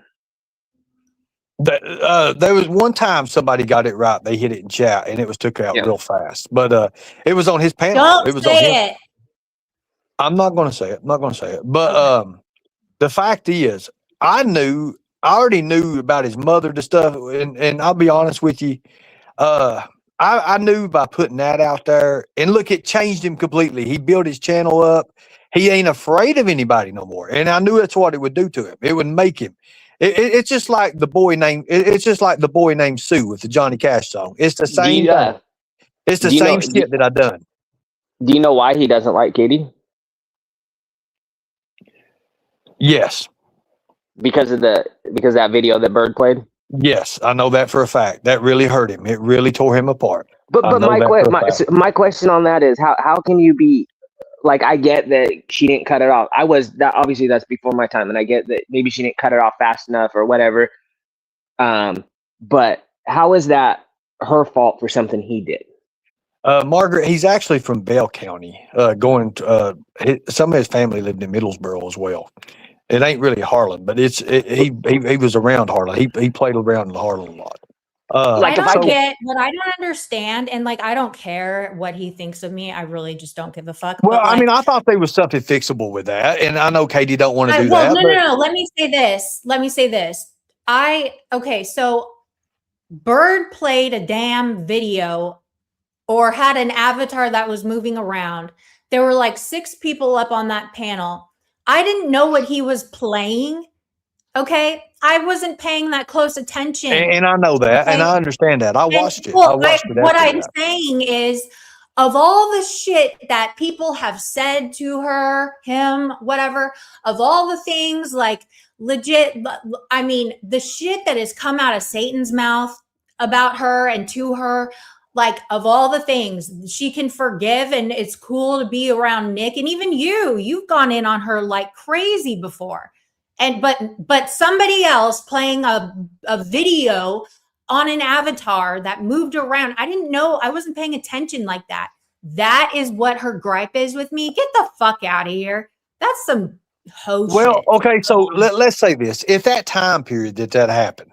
There was one time somebody got it right. They hit it in chat, and it was took out real fast. But it was on his panel. Don't it was say on his, it. I'm not going to say it. I'm not going to say it. But the fact is, I already knew about his mother to stuff, and I'll be honest with you, I knew by putting that out there, and look, it changed him completely. He built his channel up. He ain't afraid of anybody no more, and I knew that's what it would do to him. It would make him. It's just like the boy named. It's just like the boy named Sue with the Johnny Cash song. It's the same. Thing. It's the same shit that I done. Do you know why he doesn't like Katie? Yes. Because of that video that Bird played? Yes, I know that for a fact. That really hurt him. It really tore him apart. But my question on that is how can you be like, I get that she didn't cut it off. Obviously that's before my time, and I get that maybe she didn't cut it off fast enough or whatever. But how is that her fault for something he did? Margaret, he's actually from Bell County. Some of his family lived in Middlesboro as well. It ain't really Harlan, but he was around Harlan. He played around in Harlan a lot. I don't get what I don't understand, and like I don't care what he thinks of me. I really just don't give a fuck. Well, but, I mean, I thought there was something fixable with that, and I know Katie don't want to do that. No. Let me say this. So Bird played a damn video or had an avatar that was moving around. There were like 6 people up on that panel. I didn't know what he was playing. Okay. I wasn't paying that close attention. And I know that. Okay? And I understand that. I watched it. What I'm saying is, of all the shit that people have said to her, him, whatever, of all the things like legit, I mean, the shit that has come out of Satan's mouth about her and to her, like of all the things she can forgive, and it's cool to be around Nick, and even you've gone in on her like crazy before. And but somebody else playing a video on an avatar that moved around, I didn't know, I wasn't paying attention like that. That is what her gripe is with me. Get the fuck out of here. That's some ho shit. Okay, so let's say this. At that time period that happened,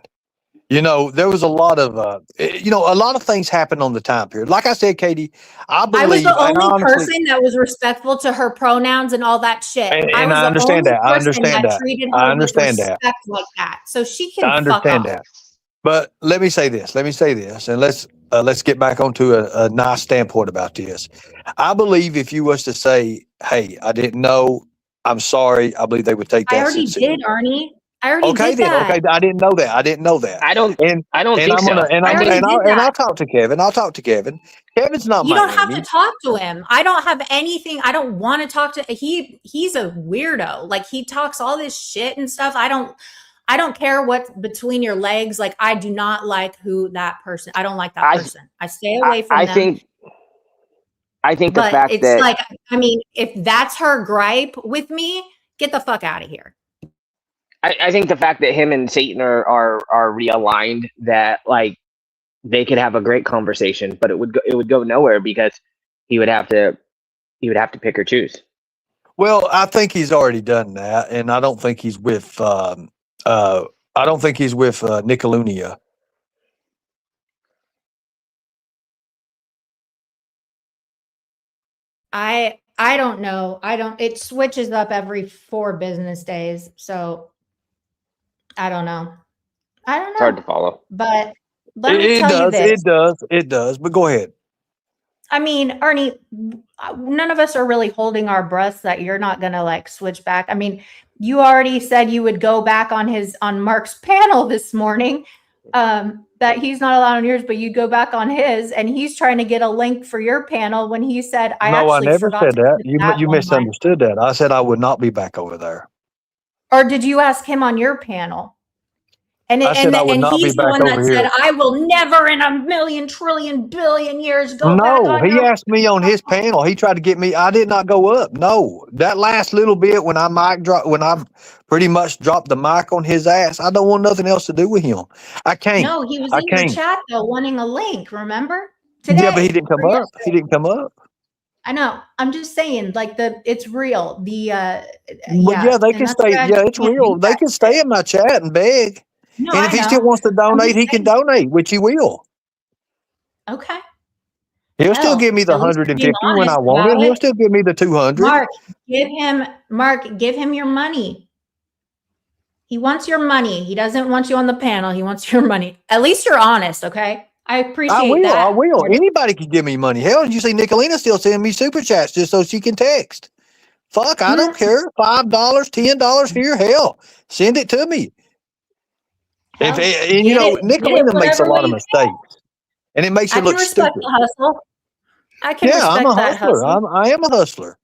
there was a lot of, a lot of things happened on the time period. Like I said, Katie, I was the only person that was respectful to her pronouns and all that shit. And I understand that. I understand that. I understand that. Like that. So she can. I understand that. But let me say this, and let's get back onto a nice standpoint about this. I believe if you was to say, "Hey, I didn't know. I'm sorry," I believe they would take that. I already did, Arnie. I already did that. Okay, I didn't know that. I don't think so. And I'll talk to Kevin. Kevin's not. You don't have to talk to him. I don't have anything. I don't want to talk to. He's a weirdo. Like he talks all this shit and stuff. I don't care what's between your legs. Like I do not like that person. I don't like that person. I stay away from them. I think the fact it's that like, I mean, if that's her gripe with me, get the fuck out of here. I think the fact that him and Satan are realigned, that like they could have a great conversation, but it would go nowhere because he would have to pick or choose. Well, I think he's already done that, and I don't think he's with I don't think he's with Nickelodeon. I don't know. It switches up every 4 business days. So I don't know. It's hard to follow. But let me tell you this. It does. But go ahead. I mean, Ernie, none of us are really holding our breaths that you're not going to like switch back. I mean, you already said you would go back on Mark's panel this morning, that he's not allowed on yours, but you go back on his, and he's trying to get a link for your panel when he said, I never said that. You misunderstood that. I said I would not be back over there. Or did you ask him on your panel? And I said I would not be he's the back one that over here. said, I will never in a million, trillion, billion years go back on No, he your asked me on his panel. He tried to get me. I did not go up. No, that last little bit when I pretty much dropped the mic on his ass, I don't want nothing else to do with him. I can't. No, he was in your chat though, wanting a link, remember? Today. Yeah, but he didn't come up. He didn't come up. I know. I'm just saying, like it's real. They can stay. Yeah, it's real. They can stay in my chat and beg. No, and if he still wants to donate, he can donate, which he will. Okay. He'll still give me the 150 when I want it. He'll still give me the 200. Mark, give him your money. He wants your money. He doesn't want you on the panel. He wants your money. At least you're honest, okay? I appreciate that. I will. Anybody can give me money. Hell, you see Nicolina still sending me super chats just so she can text. Fuck, I don't care. $5, $10 here. Hell, send it to me. Nicolina makes a lot of mistakes, and it makes her look stupid. The hustle. I can respect I'm a that hustler. hustle. I am a hustler.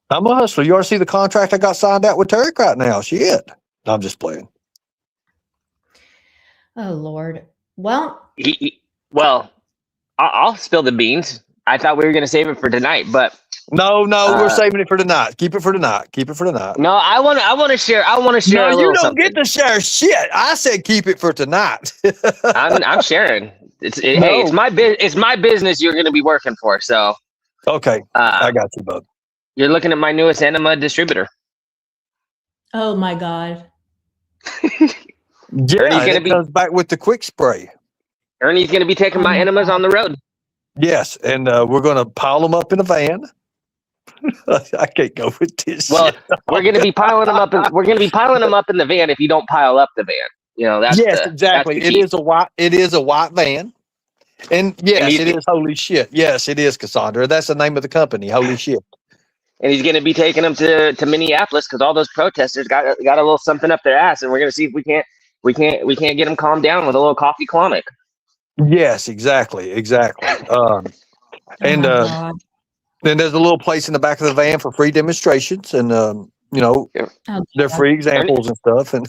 I'm a hustler. You ought to see the contract I got signed out with Tarek right now. Shit. I'm just playing. Oh, Lord. Well, I'll spill the beans. I thought we were going to save it for tonight, but no, we're saving it for tonight. Keep it for tonight. No, I want to share. No, you don't get to share shit. I said keep it for tonight. I'm sharing. Hey, it's my business. You're going to be working for. So okay, I got you, bud. You're looking at my newest enema distributor. Oh my God. Yeah, it comes back with the quick spray. Ernie's going to be taking my enemas on the road. Yes, and we're going to pile them up in a van. I can't go with this. Well, we're going to be piling them up. We're going to be piling them up in the van. If you don't pile up the van, that's exactly. It is a white van, and yes, it is. Holy shit! Yes, it is, Cassandra. That's the name of the company. Holy shit! And he's going to be taking them to Minneapolis because all those protesters got a little something up their ass, and we're going to see if we can't get them calmed down with a little coffee clonic. Yes, exactly. And then there's a little place in the back of the van for free demonstrations, and they're free examples and stuff. And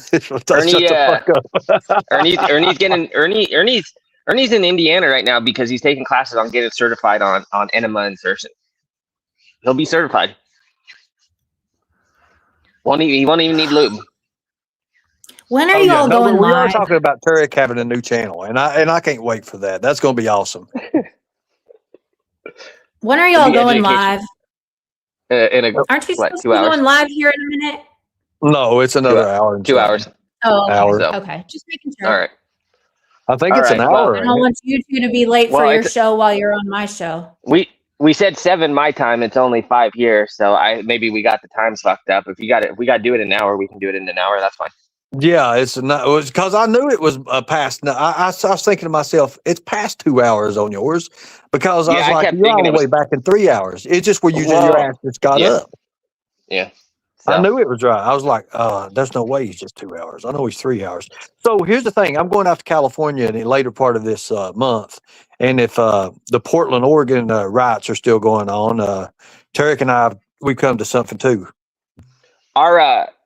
Ernie's in Indiana right now because he's taking classes on getting certified on enema insertion. He'll be certified. He won't even need lube. When are you all going live? We are talking about Tarek having a new channel, and I can't wait for that. That's going to be awesome. When are y'all going live? Aren't you supposed to be 2 hours? going live here in a minute? No, it's another hour. And 2 hours. Oh, hour. Okay. Just making sure. All right. I think it's an hour. I don't want you two to be late for your show while you're on my show. We said 7 my time. It's only 5 here, so maybe we got the times fucked up. If we got to do it in an hour, we can do it in an hour. That's fine. Yeah, it was because I knew it was past. I was thinking to myself, it's past 2 hours on yours because I was like, you're all the way back in 3 hours. It's just where your ass just got up. Yeah. So. I knew it was right. I was like, there's no way he's just 2 hours. I know he's 3 hours. So here's the thing. I'm going out to California in the later part of this month. And if the Portland, Oregon riots are still going on, Tarek and we come to something too.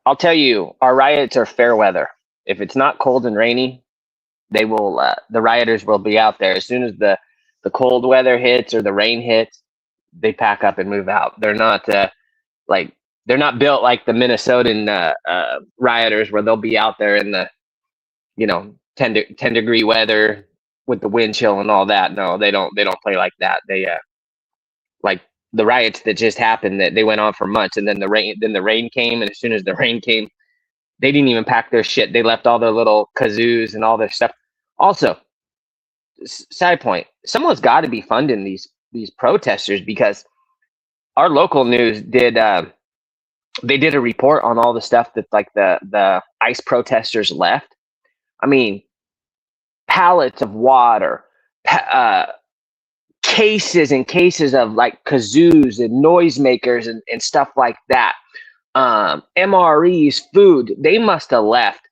I'll tell you, our riots are fair weather. If it's not cold and rainy, they will. The rioters will be out there as soon as the cold weather hits or the rain hits. They pack up and move out. They're not they're not built like the Minnesotan rioters where they'll be out there in the 10-degree weather with the wind chill and all that. No, they don't play like that. They like the riots that just happened, that they went on for months, and then the rain came, and as soon as the rain came, They didn't even pack their shit. They left all their little kazoos and all their stuff. Also, side point, someone's got to be funding these protesters, because our local news did they did a report on all the stuff that like the ICE protesters left. I mean, pallets of water, cases and cases of like kazoos and noisemakers and stuff like that. MREs, food. They must have left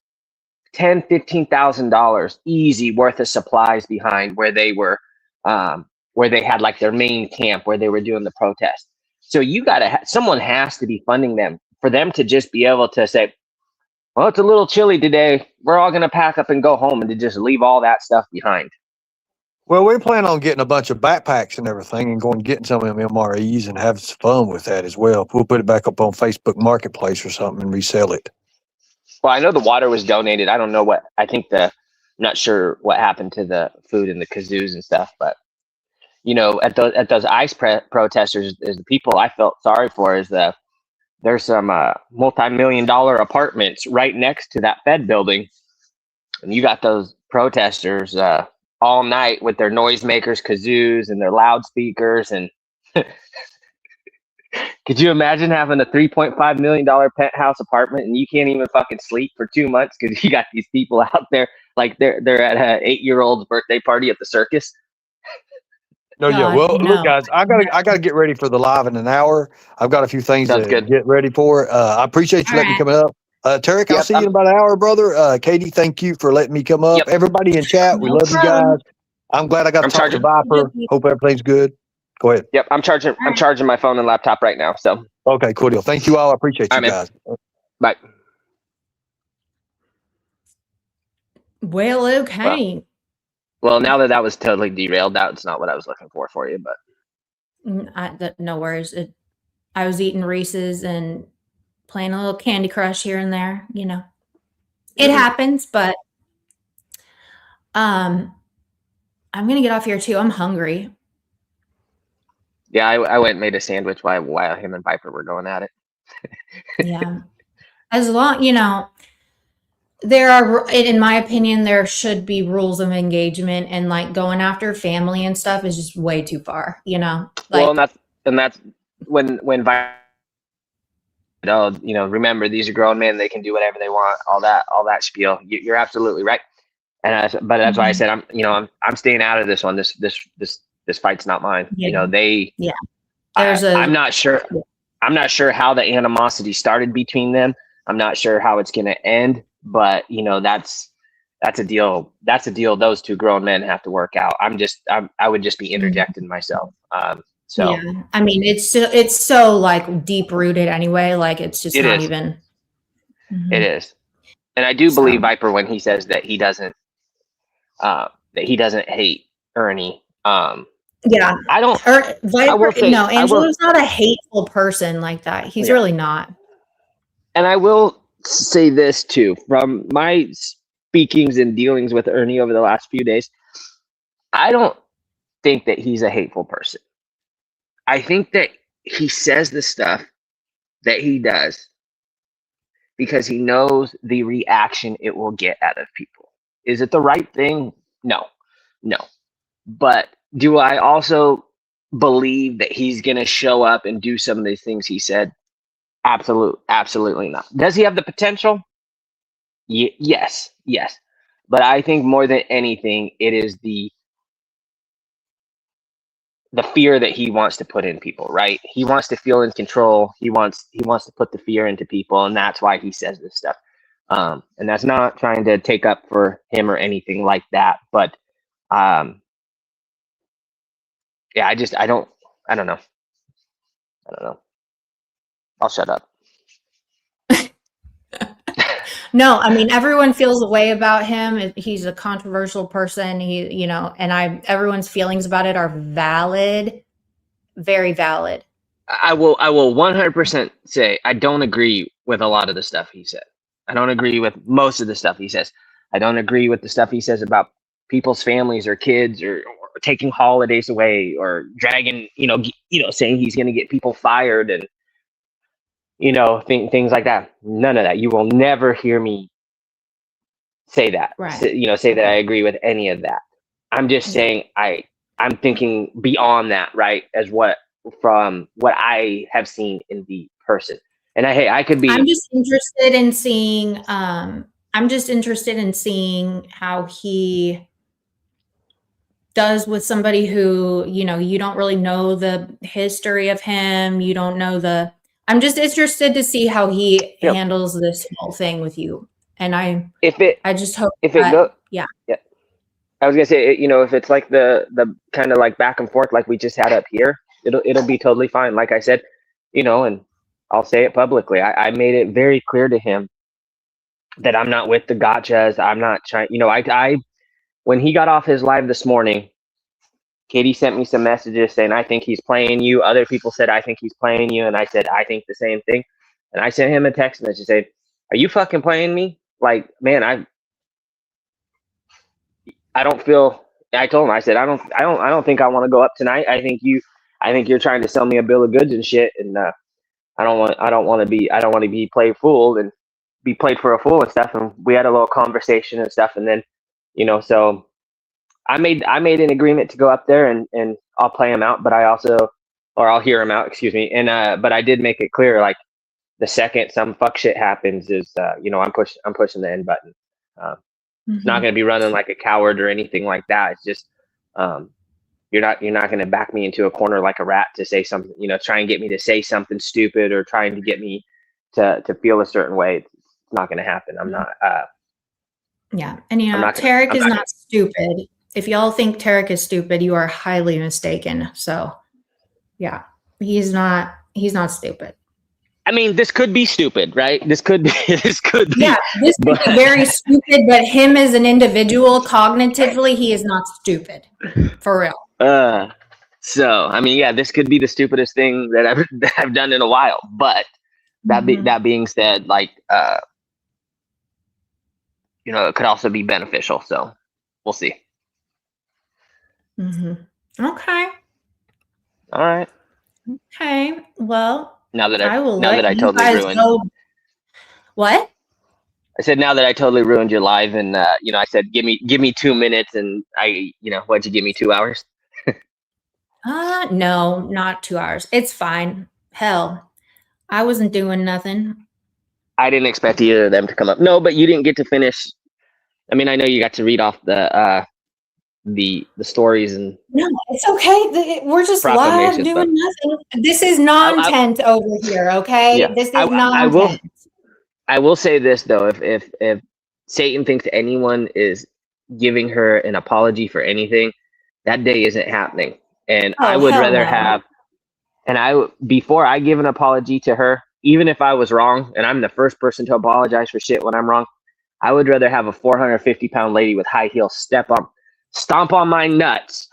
$10,000-$15,000 easy worth of supplies behind where they were, where they had like their main camp where they were doing the protest. So you gotta someone has to be funding them for them to just be able to say, well, it's a little chilly today. We're all gonna pack up and go home, and to just leave all that stuff behind. Well, we plan on getting a bunch of backpacks and everything and going and getting some of them MREs and having some fun with that as well. We'll put it back up on Facebook Marketplace or something and resell it. Well, I know the water was donated. I don't know what, I think I'm not sure what happened to the food and the kazoos and stuff, but you know, at those ICE protesters, is the people I felt sorry for is there's some multi-million-dollar apartments right next to that Fed building, and you got those protesters all night with their noisemakers, kazoos, and their loudspeakers. And could you imagine having a $3.5 million penthouse apartment and you can't even fucking sleep for 2 months because you got these people out there like they're at an 8-year-old's birthday party at the circus? No, yeah. Well, look, guys, I gotta get ready for the live in an hour. I've got a few things to get ready for. I appreciate you letting me come up. Tarek, I'll see you in about an hour, brother. Katie, thank you for letting me come up. Yep. Everybody in chat, we love you guys. I'm glad I got to talk to Viper. Hope everything's good. Go ahead. Yep, I'm charging my phone and laptop right now. So okay, cool deal. Thank you all. I appreciate you guys. Bye. Well, okay. Well, now that was totally derailed, that's not what I was looking for you, but No worries. I was eating Reese's and playing a little Candy Crush here and there, you know. It happens, but I'm gonna get off here too. I'm hungry. Yeah, I went and made a sandwich while him and Viper were going at it. Yeah. As long, you know, there are, in my opinion, there should be rules of engagement, and like going after family and stuff is just way too far, you know. Like, well, and that's when Viper, you know, remember, these are grown men; they can do whatever they want. All that spiel. You're absolutely right. And but that's why I said I'm staying out of this one. This fight's not mine. Yeah. You know, There's I'm not sure. I'm not sure how the animosity started between them. I'm not sure how it's going to end. But you know, that's a deal. That's a deal those two grown men have to work out. I would just be interjecting myself. So yeah, I mean, it's so like deep rooted anyway. Like it's just not even. It is, and I do believe Viper when he says that he doesn't hate Ernie. Yeah, I don't. Viper, no, Angelo's not a hateful person like that. He's really not. And I will say this too, from my speakings and dealings with Ernie over the last few days, I don't think that he's a hateful person. I think that he says the stuff that he does because he knows the reaction it will get out of people. Is it the right thing? No. But do I also believe that he's going to show up and do some of the things he said? Absolutely not. Does he have the potential? Yes. But I think more than anything, it is the fear that he wants to put in people, right? He wants to feel in control. He wants to put the fear into people, and that's why he says this stuff. And that's not trying to take up for him or anything like that. But yeah, I don't know. I'll shut up. No, I mean, everyone feels a way about him. He's a controversial person. Everyone's feelings about it are valid, very valid. I will 100% say I don't agree with a lot of the stuff he said. I don't agree with most of the stuff he says. I don't agree with the stuff he says about people's families or kids or taking holidays away or dragging, saying he's going to get people fired. And, things like that. None of that. You will never hear me say that. Right. Say that I agree with any of that. I'm just saying I'm thinking beyond that, right? From what I have seen in the person. And I could be. I'm just interested in seeing. I'm just interested in seeing how he does with somebody who, you don't really know the history of him. You don't know I'm just interested to see how he handles this whole thing with you. And I just hope yeah. I was gonna say, if it's like the kind of like back and forth like we just had up here, it'll be totally fine. Like I said, and I'll say it publicly. I made it very clear to him that I'm not with the gotchas. I'm not trying. When he got off his live this morning, Katie sent me some messages saying, I think he's playing you. Other people said, I think he's playing you. And I said, I think the same thing. And I sent him a text message saying, are you fucking playing me? Like, man, I don't feel. I told him, I said, I don't think I want to go up tonight. I think you're trying to sell me a bill of goods and shit. And I don't want to be played fooled and be played for a fool and stuff. And we had a little conversation and stuff. And then, so I made an agreement to go up there and I'll play him out, but I'll hear him out, excuse me. And, but I did make it clear, like the second some fuck shit happens is, I'm pushing the end button. It's not going to be running like a coward or anything like that. It's just, you're not going to back me into a corner like a rat to say something, try and get me to say something stupid or trying to get me to feel a certain way. It's not going to happen. I'm not, yeah. And Tarek is not stupid. If y'all think Tarek is stupid, you are highly mistaken. So yeah, he's not stupid. I mean, this could be stupid, right? This could be. Yeah, this could be very stupid, but him as an individual, cognitively, he is not stupid. For real. So, I mean, yeah, this could be the stupidest thing that I've done in a while. But that being said, like, it could also be beneficial. So we'll see. Okay. All right. Okay. Well, now that I totally ruined. What? I said now that I totally ruined your live, and I said give me 2 minutes, and what'd you give me 2 hours? No, not 2 hours. It's fine. Hell, I wasn't doing nothing. I didn't expect either of them to come up. No, but you didn't get to finish. I mean, I know you got to read off the stories and. No, it's okay. We're just live doing nothing. This is non-tent over here, okay? Yeah, this is non-tent. I will say this though: if Satan thinks anyone is giving her an apology for anything, that day isn't happening. And I would rather have. And before I give an apology to her, even if I was wrong, and I'm the first person to apologize for shit when I'm wrong, I would rather have a 450-pound lady with high heels stomp on my nuts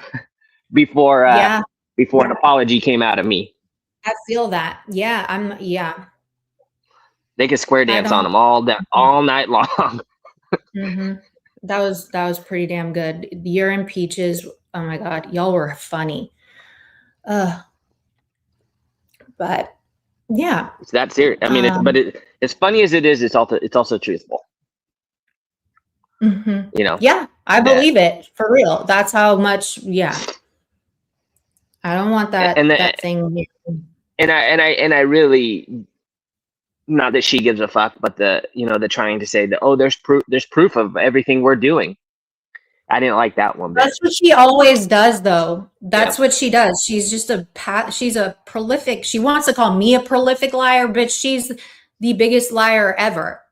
before an apology came out of me. I feel that. Yeah, They could square dance on them all night long. That was pretty damn good. Urine Peaches. Oh my God, y'all were funny. But yeah, it's that serious. I mean, as funny as it is, it's also truthful. Yeah, I believe it for real. That's how much. Yeah, I don't want that thing. And I really, not that she gives a fuck, but the trying to say that there's proof of everything we're doing. I didn't like that one. That's what she always does, though. That's what she does. She's just she's a prolific. She wants to call me a prolific liar, but she's the biggest liar ever.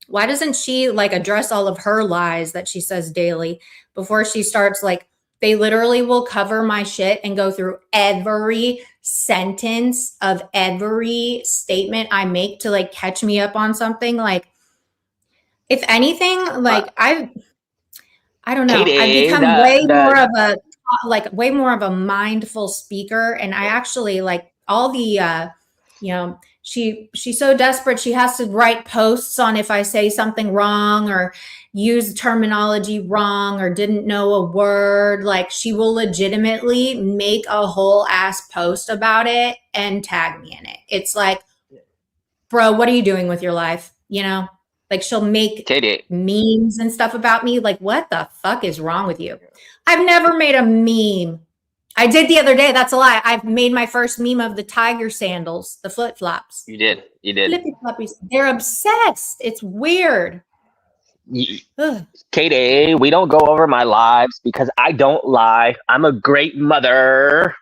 Why doesn't she address all of her lies that she says daily before she starts? They literally will cover my shit and go through every sentence of every statement I make to catch me up on something. If anything, I don't know. Katie, I've become way more of a mindful speaker, and I actually all the she's so desperate she has to write posts on if I say something wrong or use terminology wrong or didn't know a word. She will legitimately make a whole ass post about it and tag me in it. It's bro, what are you doing with your life? You know, like she'll make Katie, memes and stuff about me. Like, what the fuck is wrong with you? I've never made a meme. I did the other day. That's a lie. I've made my first meme of the tiger sandals, the flip flops. you did. Flippy floppies. They're obsessed. It's weird. Ugh. Katie, we don't go over my lives because I don't lie. I'm a great mother.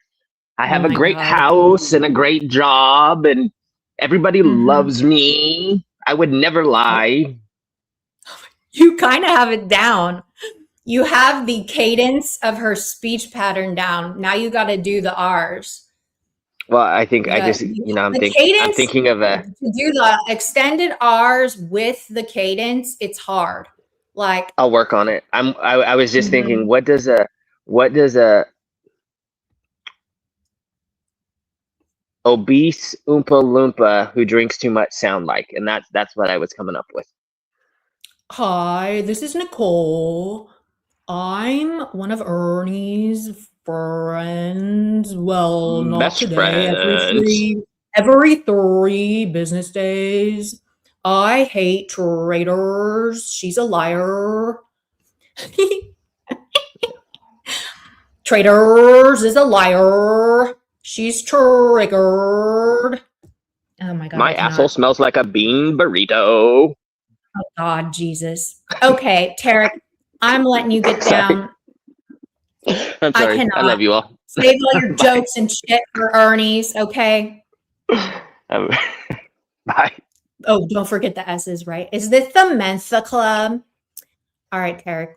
I have Oh a my great God. house and a great job, and everybody Mhm. loves me. I would never lie. You kind of have it down. You have the cadence of her speech pattern down. Now you got to do the R's. Well, I think I Yeah, just, I'm the thinking of a. to do the extended R's with the cadence, it's hard. Like, I'll work on it. I was just Mhm. thinking, what does a obese Oompa Loompa who drinks too much sound like? And that's what I was coming up with. hi, this is Nicole. I'm one of Ernie's friends. Well, not Best today. friends. Every 3 business days. I hate traitors. She's a liar. Traitors is a liar. She's triggered. Oh my God. My I cannot. asshole smells like a bean burrito. Oh God, Jesus. Okay, Tarek, I'm letting you get Sorry. down. I'm sorry. I cannot. love you all. Save all your Bye. jokes and shit for Ernie's, okay? Bye. Oh, don't forget the S's, right? Is this the Mensa Club? All right, Tarek.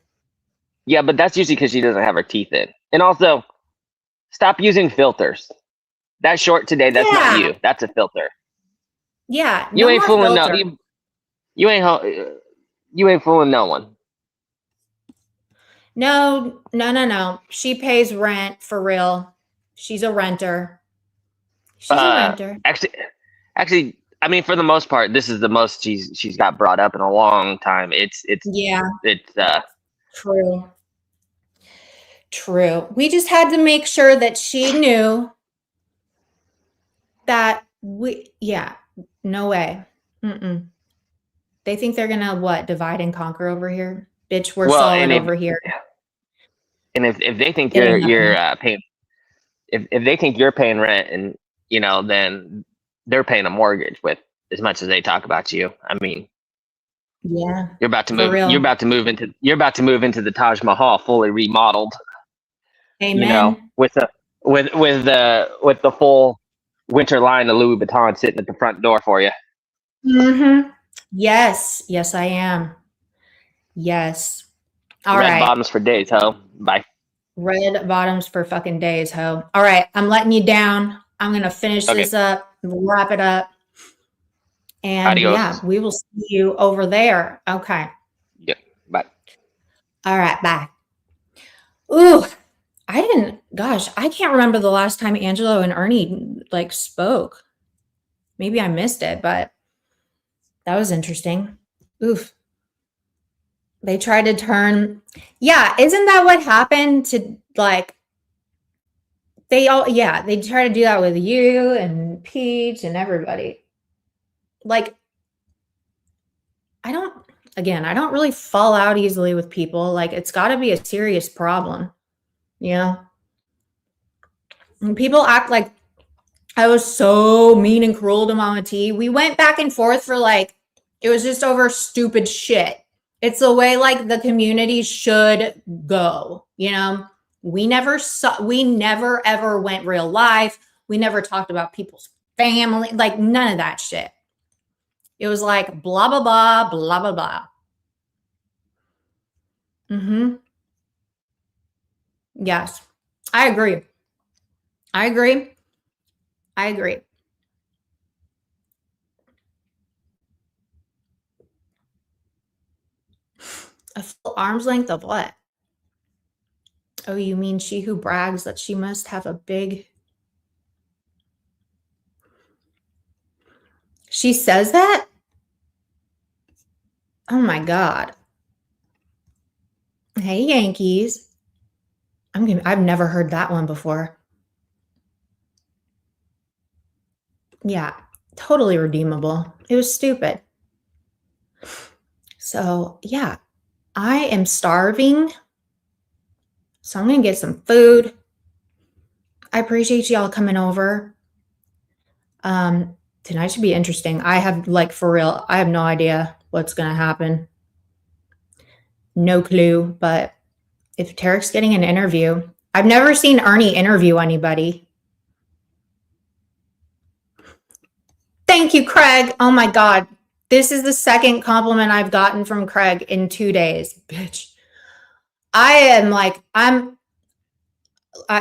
Yeah, but that's usually because she doesn't have her teeth in. And also, stop using filters. That short today, that's not Yeah. you. That's a filter. Yeah, You no ain't more fooling filter. you ain't fooling no one. No. She pays rent for real. She's a renter. She's a renter. Actually, I mean, for the most part, this is the most she's got brought up in a long time. Yeah, It's true. We just had to make sure that she knew that no way. Mm-mm. They think they're gonna what? Divide and conquer over here, bitch. We're well, solid over here. And if they think It ain't you're happening. paying, if they think you're paying rent, and then they're paying a mortgage with as much as they talk about you. I mean, Yeah, you're about to for move. real. You're about to move into the Taj Mahal, fully remodeled. Amen. With the full winter line of Louis Vuitton sitting at the front door for you. Mm-hmm. Yes, I am. Yes. All Red right. bottoms for days, ho. Bye. Red bottoms for fucking days, ho. All right, I'm letting you down. I'm gonna finish this up, wrap it up, and Adios. yeah, we will see you over there. Okay. Yeah. Bye. All right. Bye. Ooh, I can't remember the last time Angelo and Ernie like spoke. Maybe I missed it, but that was interesting. Oof. They tried to turn, isn't that what happened to like, they try to do that with you and Peach and everybody. Like, I don't really fall out easily with people. Like, it's got to be a serious problem, you know? And people act like I was so mean and cruel to Mama T. We went back and forth for like, it was just over stupid shit. It's the way like the community should go, you know? We never ever went real life. We never talked about people's family, like none of that shit. It was like blah, blah, blah, blah, blah, blah. Mm-hmm. Yes. I agree. A full arm's length of what? Oh, you mean she who brags that she must have a big... She says that? Oh my God. Hey, Yankees. I've never heard that one before. Yeah. Totally redeemable. It was stupid. So yeah, I am starving. So I'm going to get some food. I appreciate y'all coming over. Tonight should be interesting. I have, like, for real, I have no idea what's going to happen. No clue. But if Tarek's getting an interview, I've never seen Ernie interview anybody. Thank you, Craig. Oh my God. This is the second compliment I've gotten from Craig in 2 days. Bitch. I am like,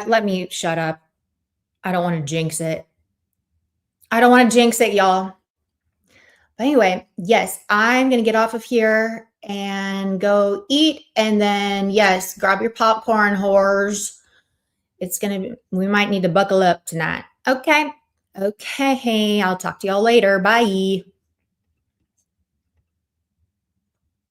let me shut up. I don't want to jinx it. I don't want to jinx it, y'all. But anyway, yes, I'm going to get off of here and go eat. And then, yes, grab your popcorn, whores. It's going to be, we might need to buckle up tonight. Okay. Okay. I'll talk to y'all later. Bye.